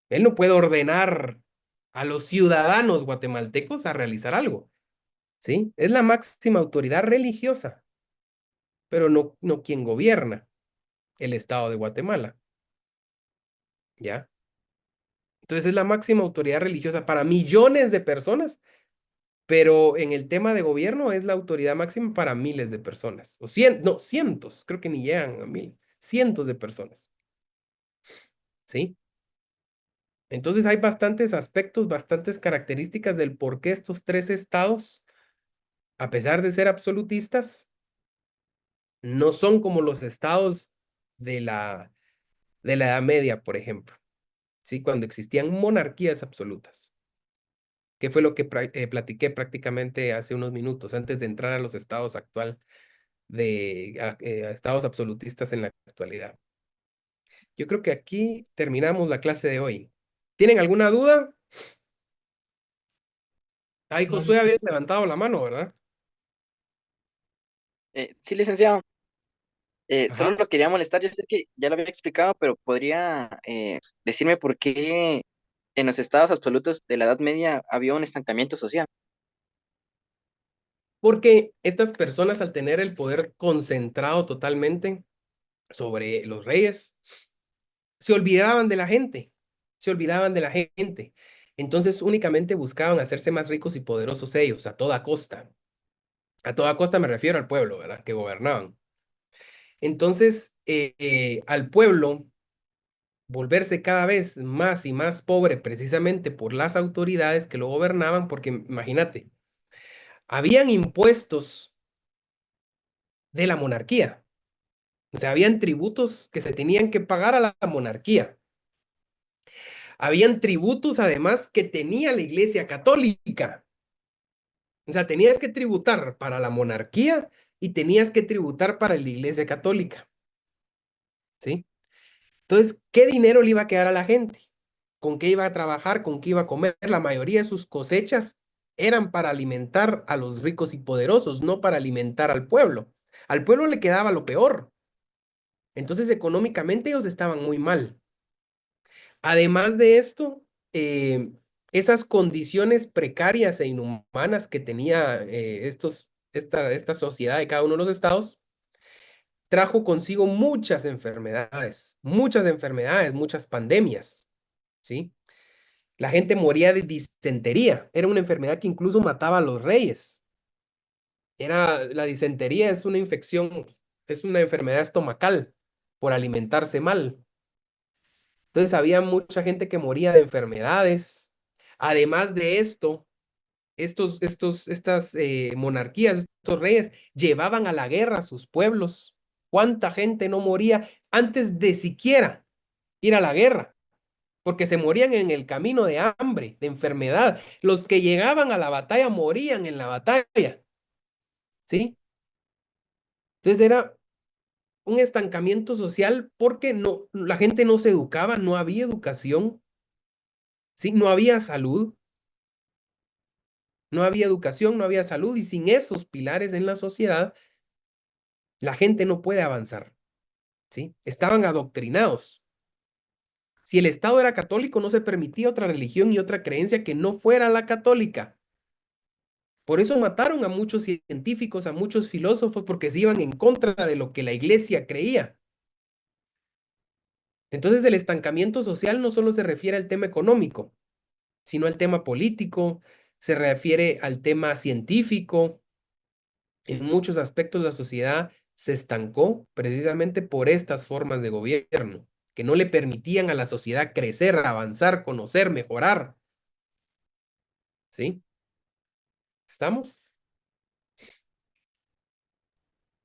él no puede ordenar a los ciudadanos guatemaltecos a realizar algo, ¿sí? Es la máxima autoridad religiosa, pero no quien gobierna el Estado de Guatemala, ¿ya? Entonces es la máxima autoridad religiosa para millones de personas, pero en el tema de gobierno es la autoridad máxima para miles de personas, no, cientos, creo que ni llegan a miles, cientos de personas, ¿sí? Entonces hay bastantes aspectos, bastantes características del por qué estos tres estados, a pesar de ser absolutistas, no son como los estados de la Edad Media, por ejemplo, ¿sí? Cuando existían monarquías absolutas, que fue lo que platiqué prácticamente hace unos minutos, antes de entrar a los estados actual a estados absolutistas en la actualidad. Yo creo que aquí terminamos la clase de hoy. ¿Tienen alguna duda? Ahí No, Josué listo. había levantado la mano, ¿verdad? Sí, licenciado. Solo Ajá. lo quería molestar. Yo sé que ya lo había explicado, pero podría decirme por qué en los estados absolutos de la Edad Media había un estancamiento social. Porque estas personas, al tener el poder concentrado totalmente sobre los reyes, se olvidaban de la gente, se olvidaban de la gente. Entonces únicamente buscaban hacerse más ricos y poderosos ellos, a toda costa. A toda costa me refiero al pueblo, ¿verdad? Que gobernaban. Entonces, al pueblo volverse cada vez más y más pobre precisamente por las autoridades que lo gobernaban, porque imagínate, habían impuestos de la monarquía. O sea, habían tributos que se tenían que pagar a la monarquía. Habían tributos además que tenía la Iglesia Católica. O sea, tenías que tributar para la monarquía y tenías que tributar para la Iglesia Católica. ¿Sí? Entonces, ¿qué dinero le iba a quedar a la gente? ¿Con qué iba a trabajar? ¿Con qué iba a comer? La mayoría de sus cosechas eran para alimentar a los ricos y poderosos, no para alimentar al pueblo. Al pueblo le quedaba lo peor. Entonces, económicamente ellos estaban muy mal. Además de esto, esas condiciones precarias e inhumanas que tenía esta sociedad de cada uno de los estados, trajo consigo muchas enfermedades, muchas pandemias, ¿sí? La gente moría de disentería, era una enfermedad que incluso mataba a los reyes. La disentería es una infección, es una enfermedad estomacal por alimentarse mal. Entonces había mucha gente que moría de enfermedades. Además de esto, estas monarquías, estos reyes, llevaban a la guerra a sus pueblos. ¿Cuánta gente no moría antes de siquiera ir a la guerra? Porque se morían en el camino de hambre, de enfermedad. Los que llegaban a la batalla morían en la batalla, ¿sí? Entonces era un estancamiento social porque la gente no se educaba, no había educación, ¿sí? No había salud, no había educación, no había salud, y sin esos pilares en la sociedad, la gente no puede avanzar, ¿sí? Estaban adoctrinados. Si el Estado era católico, no se permitía otra religión y otra creencia que no fuera la católica. Por eso mataron a muchos científicos, a muchos filósofos, porque se iban en contra de lo que la iglesia creía. Entonces el estancamiento social no solo se refiere al tema económico, sino al tema político, se refiere al tema científico. En muchos aspectos la sociedad se estancó precisamente por estas formas de gobierno, que no le permitían a la sociedad crecer, avanzar, conocer, mejorar. ¿Sí? ¿Estamos?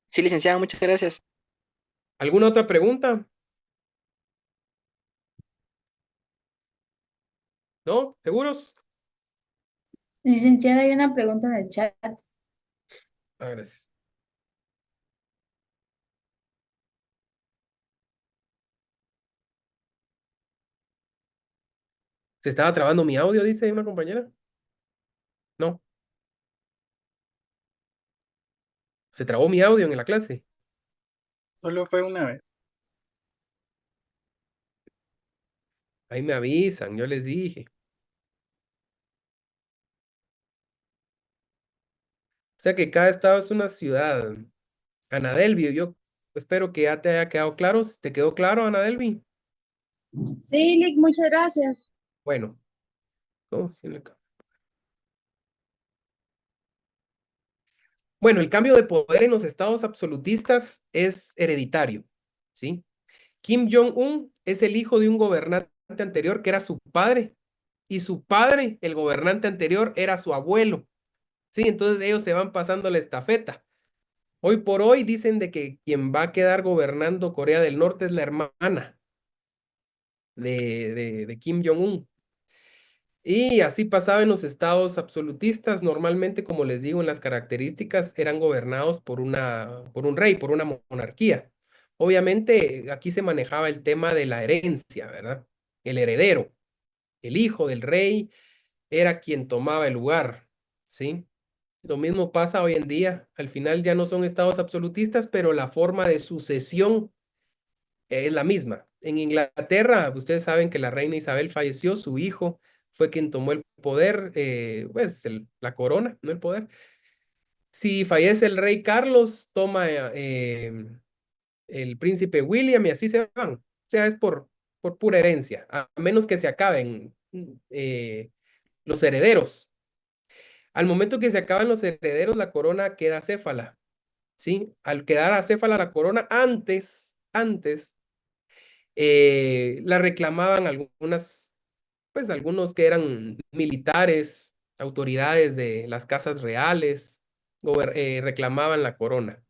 Sí, licenciado, muchas gracias. ¿Alguna otra pregunta? ¿No? ¿Seguros? Licenciada, hay una pregunta en el chat. Ah, gracias. ¿Se estaba trabando mi audio, dice una compañera? No, se trabó mi audio en la clase. Solo fue una vez. Ahí me avisan, yo les dije. O sea que cada estado es una ciudad. Anadelvi, yo espero que ya te haya quedado claro. ¿Te quedó claro, Anadelvi? Sí, Lick, muchas gracias. Bueno, ¿cómo? Sí, bueno, el cambio de poder en los estados absolutistas es hereditario, ¿sí? Kim Jong-un es el hijo de un gobernante anterior que era su padre, y su padre, el gobernante anterior, era su abuelo. Sí, entonces ellos se van pasando la estafeta. Hoy por hoy dicen de que quien va a quedar gobernando Corea del Norte es la hermana de Kim Jong-un. Y así pasaba en los estados absolutistas. Normalmente, como les digo, en las características eran gobernados por un rey, por una monarquía. Obviamente, aquí se manejaba el tema de la herencia, ¿verdad? El heredero, el hijo del rey, era quien tomaba el lugar, ¿sí? Lo mismo pasa hoy en día. Al final ya no son estados absolutistas, pero la forma de sucesión es la misma. En Inglaterra, ustedes saben que la reina Isabel falleció, su hijo fue quien tomó el poder, pues la corona, no el poder. Si fallece el rey Carlos, toma el príncipe William y así se van. O sea, es por pura herencia, a menos que se acaben los herederos. Al momento que se acaban los herederos, la corona queda acéfala, ¿sí? Al quedar acéfala la corona, antes la reclamaban algunas, pues algunos que eran militares, autoridades de las casas reales, reclamaban la corona.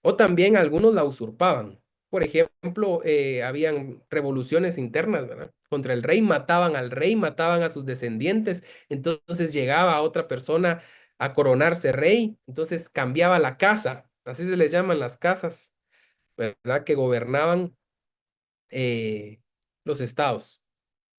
O también algunos la usurpaban. Por ejemplo, habían revoluciones internas, ¿verdad? Contra el rey, mataban al rey, mataban a sus descendientes. Entonces llegaba otra persona a coronarse rey. Entonces cambiaba la casa, así se les llaman las casas, ¿verdad? Que gobernaban los estados.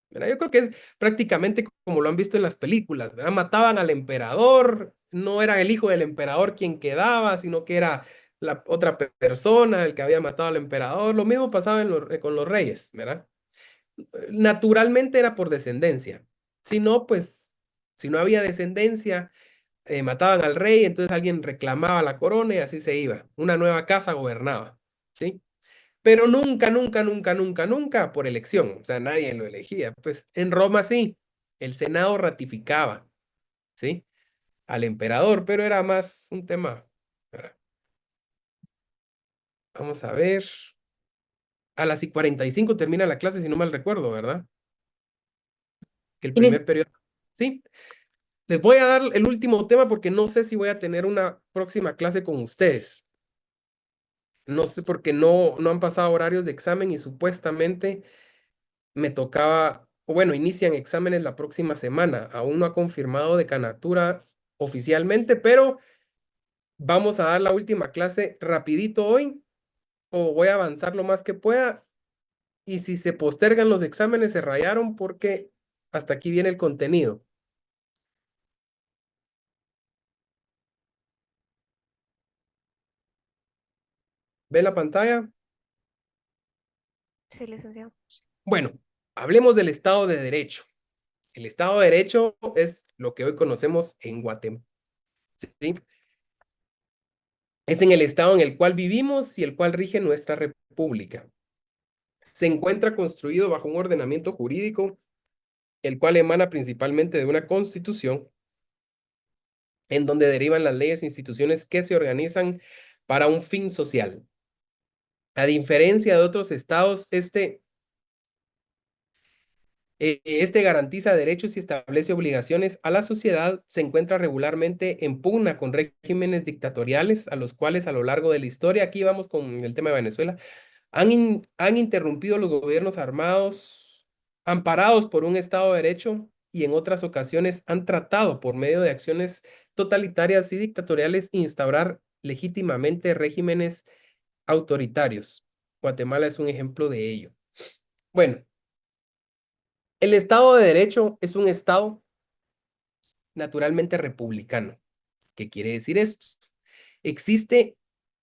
¿Verdad? Yo creo que es prácticamente como lo han visto en las películas, ¿verdad? Mataban al emperador, no era el hijo del emperador quien quedaba, sino que era la otra persona el que había matado al emperador. Lo mismo pasaba con los reyes, ¿verdad? Naturalmente era por descendencia. Si no, pues, si no había descendencia, mataban al rey, entonces alguien reclamaba la corona y así se iba. Una nueva casa gobernaba, ¿sí? Pero nunca, nunca, nunca, nunca, nunca por elección. O sea, nadie lo elegía. Pues en Roma sí, el Senado ratificaba, ¿sí? Al emperador, pero era más un tema. ¿Verdad? Vamos a ver. A las y 45 termina la clase, si no mal recuerdo, ¿verdad? Que el Tienes- primer periodo. Sí. Les voy a dar el último tema porque no sé si voy a tener una próxima clase con ustedes. No sé porque no han pasado horarios de examen y supuestamente me tocaba, o bueno, inician exámenes la próxima semana. Aún no ha confirmado decanatura oficialmente, pero vamos a dar la última clase rapidito hoy, o voy a avanzar lo más que pueda. Y si se postergan los exámenes, se rayaron porque hasta aquí viene el contenido. ¿Ve la pantalla? Sí, licenciado. Bueno, hablemos del Estado de Derecho. El Estado de Derecho es lo que hoy conocemos en Guatemala. ¿Sí? Es en el estado en el cual vivimos y el cual rige nuestra república. Se encuentra construido bajo un ordenamiento jurídico, el cual emana principalmente de una constitución, en donde derivan las leyes e instituciones que se organizan para un fin social. A diferencia de otros estados, este garantiza derechos y establece obligaciones a la sociedad, se encuentra regularmente en pugna con regímenes dictatoriales, a los cuales a lo largo de la historia, aquí vamos con el tema de Venezuela, han interrumpido los gobiernos armados amparados por un Estado de Derecho y en otras ocasiones han tratado por medio de acciones totalitarias y dictatoriales instaurar legítimamente regímenes autoritarios. Guatemala es un ejemplo de ello. Bueno, el Estado de Derecho es un Estado naturalmente republicano. ¿Qué quiere decir esto? Existe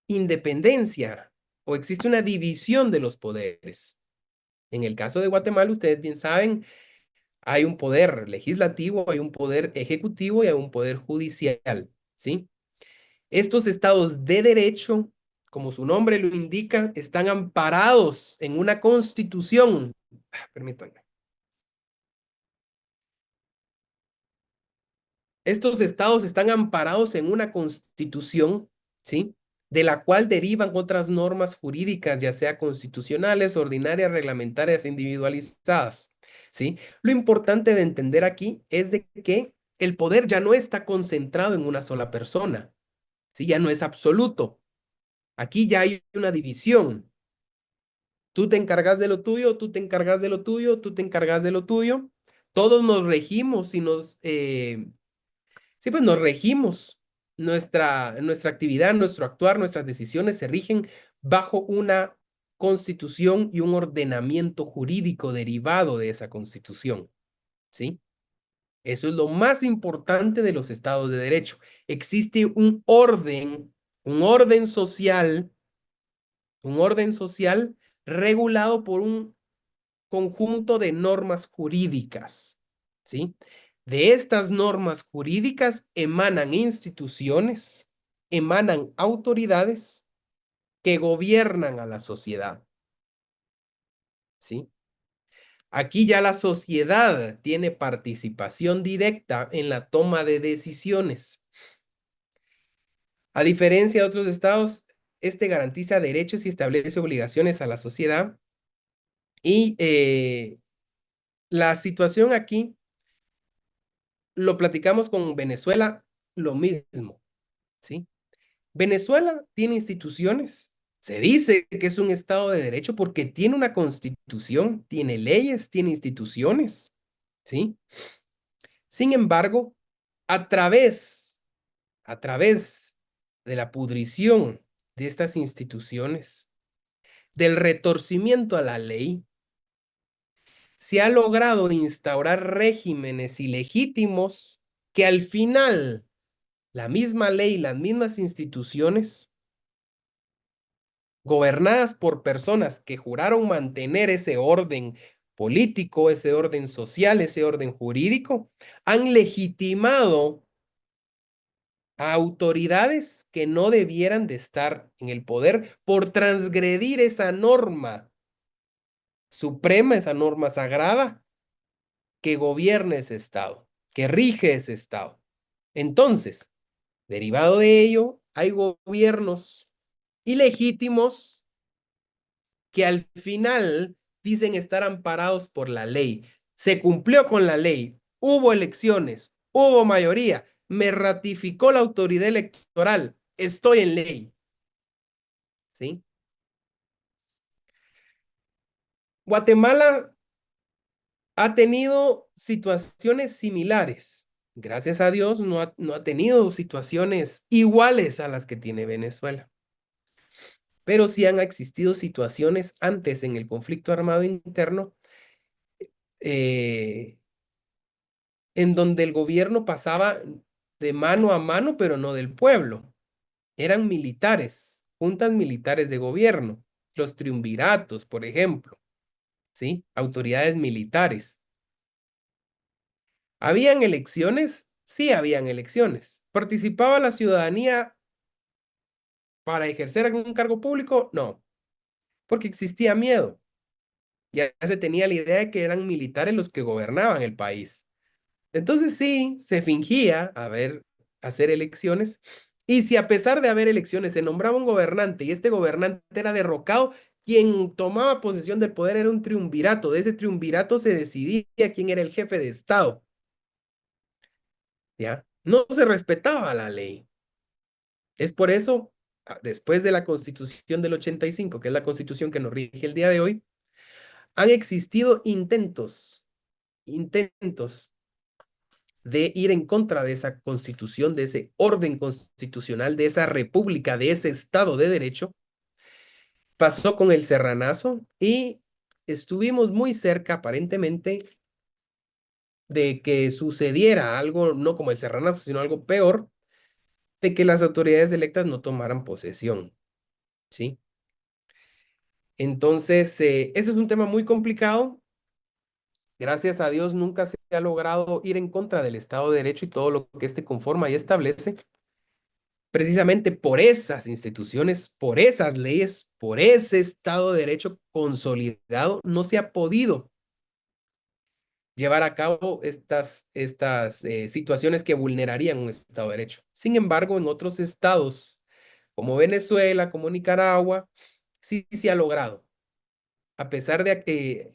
independencia o existe una división de los poderes. En el caso de Guatemala, ustedes bien saben, hay un poder legislativo, hay un poder ejecutivo y hay un poder judicial, ¿sí? Estos estados de derecho, como su nombre lo indica, están amparados en una constitución. Permítanme. Estos estados están amparados en una constitución, ¿sí? de la cual derivan otras normas jurídicas, ya sea constitucionales, ordinarias, reglamentarias, individualizadas, ¿sí? Lo importante de entender aquí es de que el poder ya no está concentrado en una sola persona, ¿sí? Ya no es absoluto. Aquí ya hay una división. Tú te encargas de lo tuyo, tú te encargas de lo tuyo, tú te encargas de lo tuyo. Todos nos regimos y sí, pues nos regimos. Nuestra actividad, nuestro actuar, nuestras decisiones se rigen bajo una constitución y un ordenamiento jurídico derivado de esa constitución, ¿sí? Eso es lo más importante de los estados de derecho. Existe un orden social regulado por un conjunto de normas jurídicas, ¿sí? De estas normas jurídicas emanan instituciones, emanan autoridades que gobiernan a la sociedad, ¿sí? Aquí ya la sociedad tiene participación directa en la toma de decisiones. A diferencia de otros estados, este garantiza derechos y establece obligaciones a la sociedad. Y la situación aquí, lo platicamos con Venezuela, lo mismo, ¿sí? Venezuela tiene instituciones. Se dice que es un estado de derecho porque tiene una constitución, tiene leyes, tiene instituciones, ¿sí? Sin embargo, a través, a través de la pudrición de estas instituciones, del retorcimiento a la ley, se ha logrado instaurar regímenes ilegítimos que al final la misma ley, las mismas instituciones, gobernadas por personas que juraron mantener ese orden político, ese orden social, ese orden jurídico, han legitimado a autoridades que no debieran de estar en el poder por transgredir esa norma suprema, esa norma sagrada que gobierna ese estado, que rige ese estado. Entonces, derivado de ello, hay gobiernos ilegítimos que al final dicen estar amparados por la ley. Se cumplió con la ley, hubo elecciones, hubo mayoría, me ratificó la autoridad electoral, estoy en ley. ¿Sí? Guatemala ha tenido situaciones similares. Gracias a Dios no ha tenido situaciones iguales a las que tiene Venezuela. Pero sí han existido situaciones antes en el conflicto armado interno eh, en donde el gobierno pasaba de mano a mano, pero no del pueblo. Eran militares, juntas militares de gobierno, los triunviratos, por ejemplo, ¿sí? Autoridades militares. ¿Habían elecciones? Sí, habían elecciones. ¿Participaba la ciudadanía para ejercer algún cargo público? No, porque existía miedo. Ya se tenía la idea de que eran militares los que gobernaban el país. Entonces sí, se fingía hacer elecciones. Y si a pesar de haber elecciones se nombraba un gobernante y este gobernante era derrocado, quien tomaba posesión del poder era un triunvirato. De ese triunvirato se decidía quién era el jefe de Estado. ¿Ya? No se respetaba la ley. Es por eso, después de la Constitución del 85, que es la Constitución que nos rige el día de hoy, han existido intentos de ir en contra de esa constitución, de ese orden constitucional, de esa república, de ese Estado de Derecho. Pasó con el Serranazo y estuvimos muy cerca, aparentemente, de que sucediera algo, no como el Serranazo, sino algo peor, de que las autoridades electas no tomaran posesión, ¿sí? Entonces, ese es un tema muy complicado. Gracias a Dios nunca se ha logrado ir en contra del Estado de Derecho y todo lo que éste conforma y establece. Precisamente por esas instituciones, por esas leyes, por ese Estado de Derecho consolidado, no se ha podido llevar a cabo estas situaciones que vulnerarían un Estado de Derecho. Sin embargo, en otros estados como Venezuela, como Nicaragua, sí se ha logrado. A pesar de que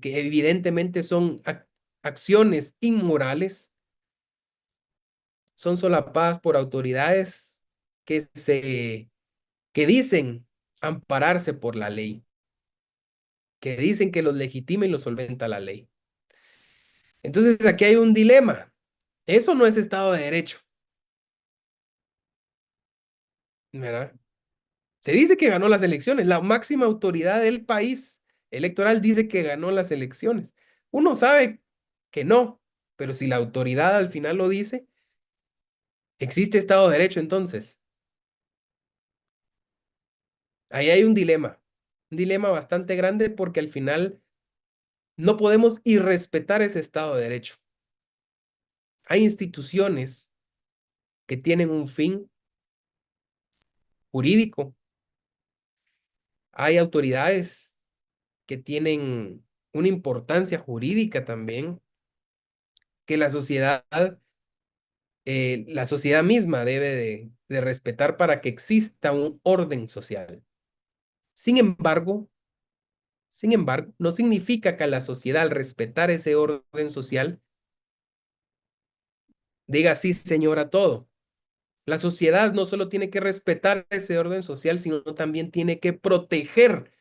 evidentemente son acciones inmorales, son solapadas por autoridades que dicen ampararse por la ley, que dicen que los legitima y los solventa la ley. Entonces aquí hay un dilema. Eso no es Estado de Derecho, ¿verdad? Se dice que ganó las elecciones. La máxima autoridad del país electoral dice que ganó las elecciones. Uno sabe que no, pero si la autoridad al final lo dice, existe Estado de Derecho entonces. Ahí hay un dilema bastante grande porque al final no podemos irrespetar ese Estado de Derecho. Hay instituciones que tienen un fin jurídico. Hay autoridades que tienen una importancia jurídica también, que la sociedad misma debe de respetar para que exista un orden social. Sin embargo, no significa que la sociedad, al respetar ese orden social, diga sí, señor, a todo. La sociedad no solo tiene que respetar ese orden social, sino también tiene que proteger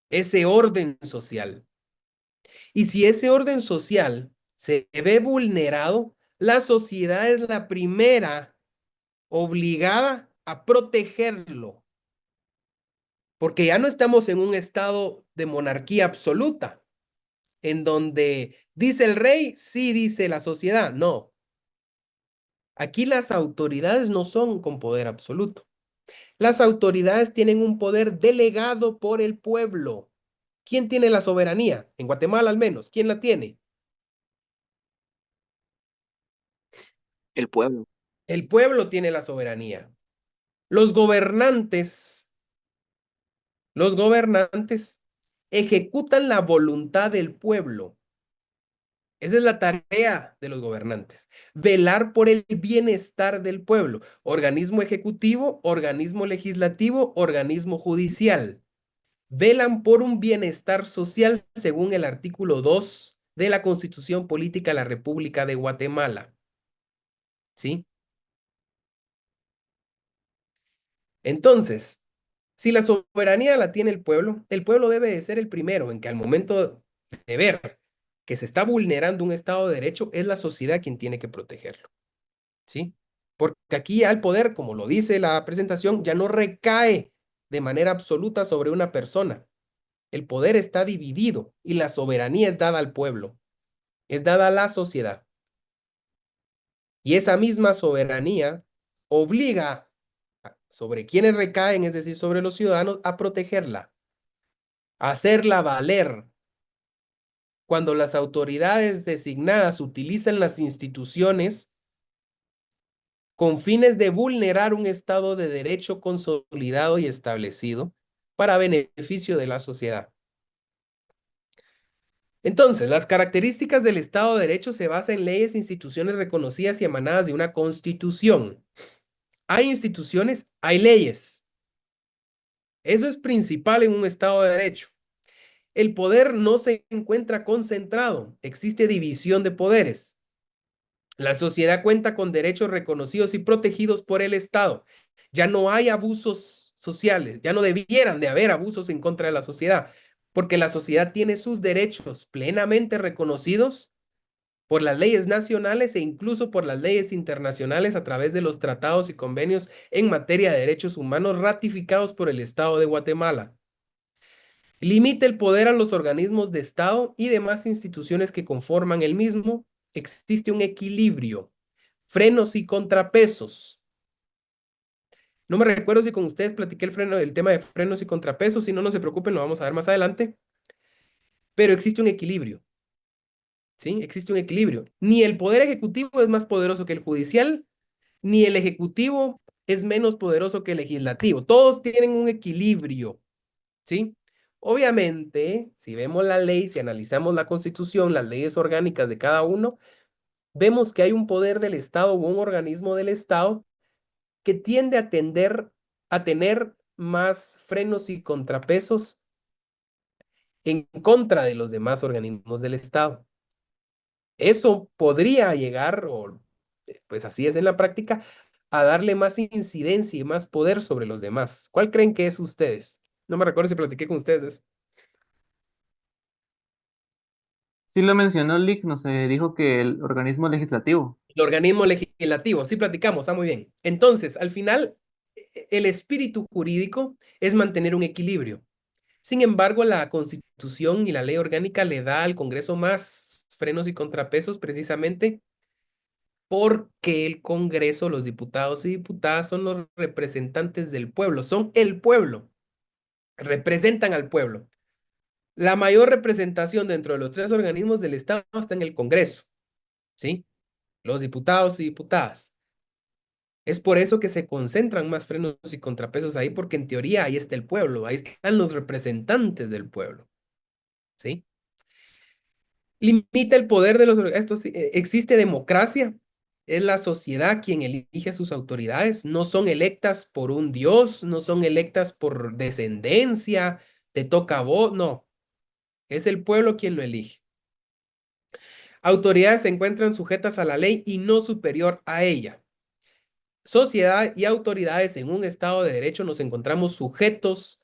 ese orden social. Y si ese orden social se ve vulnerado, la sociedad es la primera obligada a protegerlo, porque ya no estamos en un estado de monarquía absoluta, en donde dice el rey, sí dice la sociedad. No, aquí las autoridades no son con poder absoluto. Las autoridades tienen un poder delegado por el pueblo. ¿Quién tiene la soberanía? En Guatemala al menos. ¿Quién la tiene? El pueblo. El pueblo tiene la soberanía. Los gobernantes, los gobernantes ejecutan la voluntad del pueblo. Esa es la tarea de los gobernantes, velar por el bienestar del pueblo. Organismo ejecutivo, organismo legislativo, organismo judicial. Velan por un bienestar social según el artículo 2 de la Constitución Política de la República de Guatemala. ¿Sí? Entonces, si la soberanía la tiene el pueblo debe de ser el primero en que al momento de ver que se está vulnerando un Estado de Derecho, es la sociedad quien tiene que protegerlo. ¿Sí? Porque aquí ya el poder, como lo dice la presentación, ya no recae de manera absoluta sobre una persona. El poder está dividido y la soberanía es dada al pueblo, es dada a la sociedad. Y esa misma soberanía obliga sobre quienes recaen, es decir, sobre los ciudadanos, a protegerla, a hacerla valer. Cuando las autoridades designadas utilizan las instituciones con fines de vulnerar un Estado de Derecho consolidado y establecido para beneficio de la sociedad. Entonces, las características del Estado de Derecho se basan en leyes e instituciones reconocidas y emanadas de una constitución. Hay instituciones, hay leyes. Eso es principal en un Estado de Derecho. El poder no se encuentra concentrado, existe división de poderes. La sociedad cuenta con derechos reconocidos y protegidos por el Estado. Ya no hay abusos sociales, ya no debieran de haber abusos en contra de la sociedad, porque la sociedad tiene sus derechos plenamente reconocidos por las leyes nacionales e incluso por las leyes internacionales a través de los tratados y convenios en materia de derechos humanos ratificados por el Estado de Guatemala. Limita el poder a los organismos de Estado y demás instituciones que conforman el mismo. Existe un equilibrio, frenos y contrapesos. No me recuerdo si con ustedes platiqué el tema de frenos y contrapesos. Si no, no se preocupen, lo vamos a ver más adelante. Pero existe un equilibrio. ¿Sí? Existe un equilibrio. Ni el poder ejecutivo es más poderoso que el judicial, ni el ejecutivo es menos poderoso que el legislativo. Todos tienen un equilibrio. ¿Sí? Obviamente, si vemos la ley, si analizamos la Constitución, las leyes orgánicas de cada uno, vemos que hay un poder del Estado o un organismo del Estado que tiende a tener más frenos y contrapesos en contra de los demás organismos del Estado. Eso podría llegar, o pues así es en la práctica, a darle más incidencia y más poder sobre los demás. ¿Cuál creen que es ustedes? No me recuerdo si platiqué con ustedes. Sí lo mencionó Lick, nos dijo que el organismo legislativo. El organismo legislativo, sí platicamos, está muy bien. Entonces, al final, el espíritu jurídico es mantener un equilibrio. Sin embargo, la Constitución y la ley orgánica le da al Congreso más frenos y contrapesos precisamente porque el Congreso, los diputados y diputadas son los representantes del pueblo, son el pueblo, representan al pueblo. La mayor representación dentro de los tres organismos del Estado está en el Congreso, ¿sí? Los diputados y diputadas. Es por eso que se concentran más frenos y contrapesos ahí, porque en teoría ahí está el pueblo, ahí están los representantes del pueblo, ¿sí? Limita el poder de los... existe democracia, es la sociedad quien elige a sus autoridades, no son electas por un dios, no son electas por descendencia, te toca a vos, no, es el pueblo quien lo elige. Autoridades se encuentran sujetas a la ley y no superior a ella. Sociedad y autoridades en un Estado de Derecho nos encontramos sujetos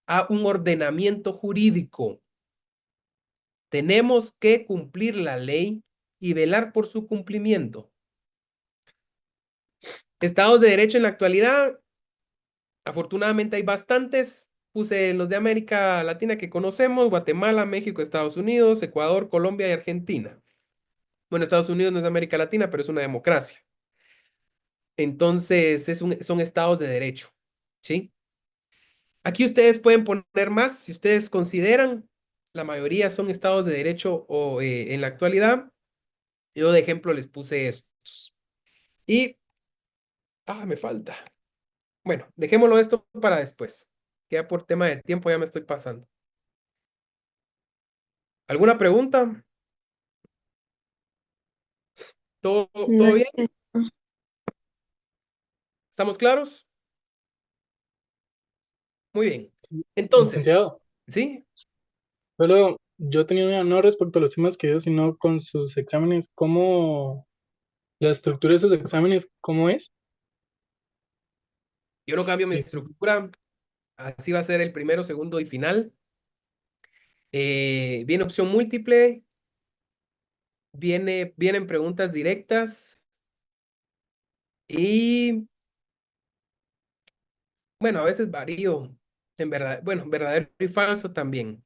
a un ordenamiento jurídico. Tenemos que cumplir la ley y velar por su cumplimiento. Estados de Derecho en la actualidad, afortunadamente hay bastantes. Puse los de América Latina que conocemos: Guatemala, México, Estados Unidos, Ecuador, Colombia y Argentina. Bueno, Estados Unidos no es de América Latina, pero es una democracia. Entonces, son estados de derecho, ¿sí? Aquí ustedes pueden poner más, si ustedes consideran, la mayoría son estados de derecho o en la actualidad. Yo de ejemplo les puse estos. Y, me falta. Bueno, dejémoslo esto para después. Ya por tema de tiempo ya me estoy pasando. ¿Alguna pregunta? ¿Todo No, bien? ¿Estamos claros? Muy bien. Entonces, Licenciado, ¿sí? solo yo tenía una no respecto a los temas que dio, sino con sus exámenes, ¿cómo la estructura de sus exámenes, cómo es? Yo no cambio mi Sí, estructura. Así va a ser el primero, segundo y final. Viene opción múltiple. Vienen preguntas directas. Y, bueno, a veces varío. En verdad, bueno, verdadero y falso también.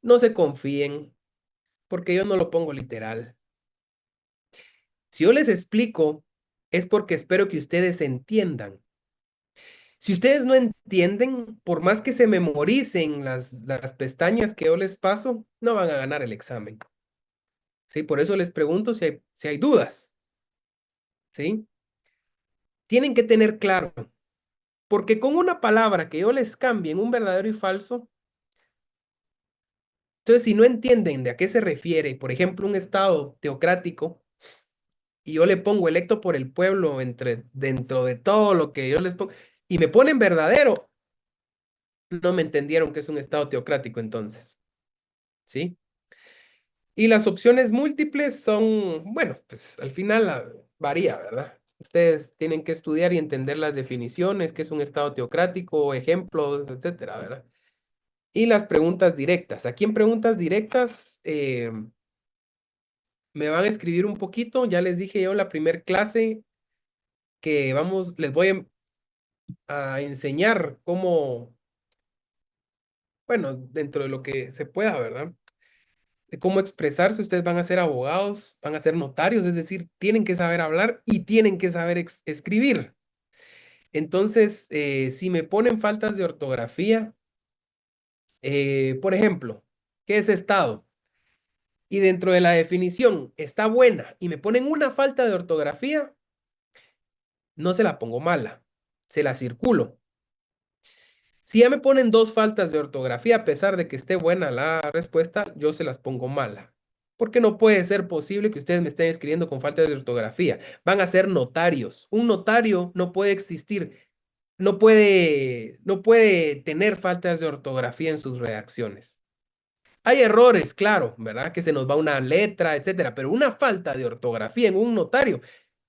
No se confíen, porque yo no lo pongo literal. Si yo les explico, es porque espero que ustedes entiendan. Si ustedes no entienden, por más que se memoricen las pestañas que yo les paso, no van a ganar el examen. ¿Sí? Por eso les pregunto si hay dudas. ¿Sí? Tienen que tener claro, porque con una palabra que yo les cambie en un verdadero y falso, entonces si no entienden de a qué se refiere, por ejemplo, un estado teocrático, y yo le pongo electo por el pueblo dentro de todo lo que yo les pongo, y me ponen verdadero, no me entendieron que es un estado teocrático entonces, ¿sí? Y las opciones múltiples son, bueno, pues al final varía, ¿verdad? Ustedes tienen que estudiar y entender las definiciones, qué es un estado teocrático, ejemplos, etcétera, ¿verdad? Y las preguntas directas. Aquí en preguntas directas me van a escribir un poquito. Ya les dije yo en la primer clase que les voy a enseñar cómo, bueno, dentro de lo que se pueda, ¿verdad? De cómo expresarse. Ustedes van a ser abogados, van a ser notarios, es decir, tienen que saber hablar y tienen que saber escribir. Entonces, si me ponen faltas de ortografía, por ejemplo, ¿qué es estado? Y dentro de la definición está buena y me ponen una falta de ortografía, no se la pongo mala, se la circulo. Si ya me ponen dos faltas de ortografía, a pesar de que esté buena la respuesta, yo se las pongo mala. porque no puede ser posible que ustedes me estén escribiendo con falta de ortografía. Van a ser notarios. Un notario no puede existir, no puede tener faltas de ortografía en sus redacciones. Hay errores, claro, ¿verdad? Que se nos va una letra, etcétera, pero una falta de ortografía en un notario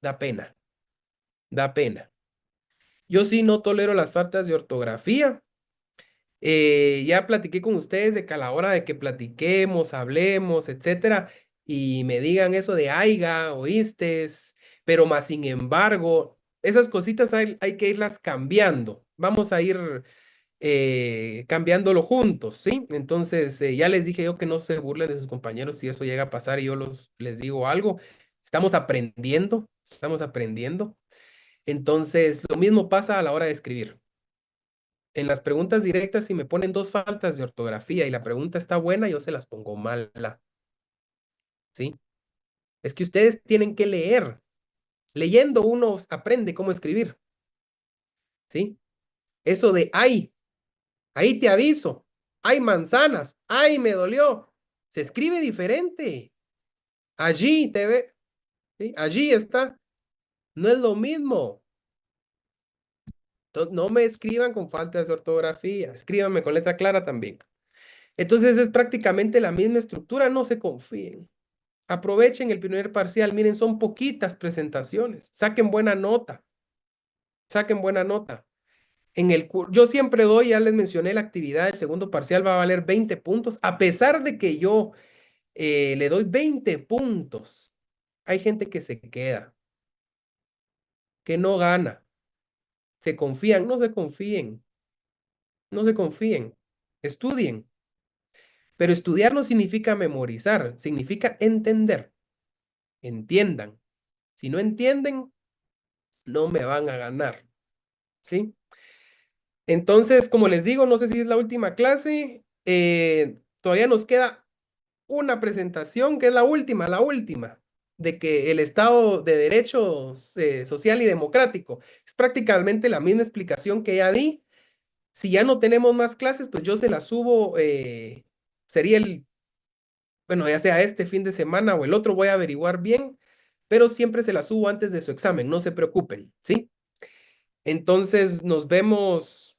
da pena, da pena. Yo sí no tolero las faltas de ortografía. Ya platiqué con ustedes de que a la hora de que platiquemos, hablemos, etcétera, y me digan eso de aiga, oístes, pero más sin embargo, esas cositas hay que irlas cambiando. Vamos a ir cambiándolo juntos, ¿sí? Entonces, ya les dije yo que no se burlen de sus compañeros si eso llega a pasar y yo les digo algo. Estamos aprendiendo, estamos aprendiendo. Entonces, lo mismo pasa a la hora de escribir. En las preguntas directas, si me ponen 2 faltas de ortografía y la pregunta está buena, yo se las pongo mala, ¿sí? Es que ustedes tienen que leer. Leyendo uno aprende cómo escribir, ¿sí? Eso de ahí te aviso, hay manzanas, ay, me dolió. Se escribe diferente. Allí te ve, ¿sí? Allí está. No es lo mismo. No me escriban con faltas de ortografía, escríbanme con letra clara también. Entonces es prácticamente la misma estructura, no se confíen. Aprovechen el primer parcial, miren, son poquitas presentaciones, saquen buena nota, saquen buena nota. Yo siempre doy, ya les mencioné, la actividad del segundo parcial va a valer 20 puntos, a pesar de que yo le doy 20 puntos. Hay gente que se queda, que no gana, se confían, no se confíen, no se confíen, estudien. Pero estudiar no significa memorizar, significa entender. Entiendan. Si no entienden, no me van a ganar, ¿sí? Entonces, como les digo, no sé si es la última clase, todavía nos queda una presentación, que es la última, de que el Estado de Derecho social y democrático es prácticamente la misma explicación que ya di. Si ya no tenemos más clases, pues yo se las subo, sería bueno, ya sea este fin de semana o el otro, voy a averiguar bien, pero siempre se las subo antes de su examen, no se preocupen, ¿sí? Entonces, nos vemos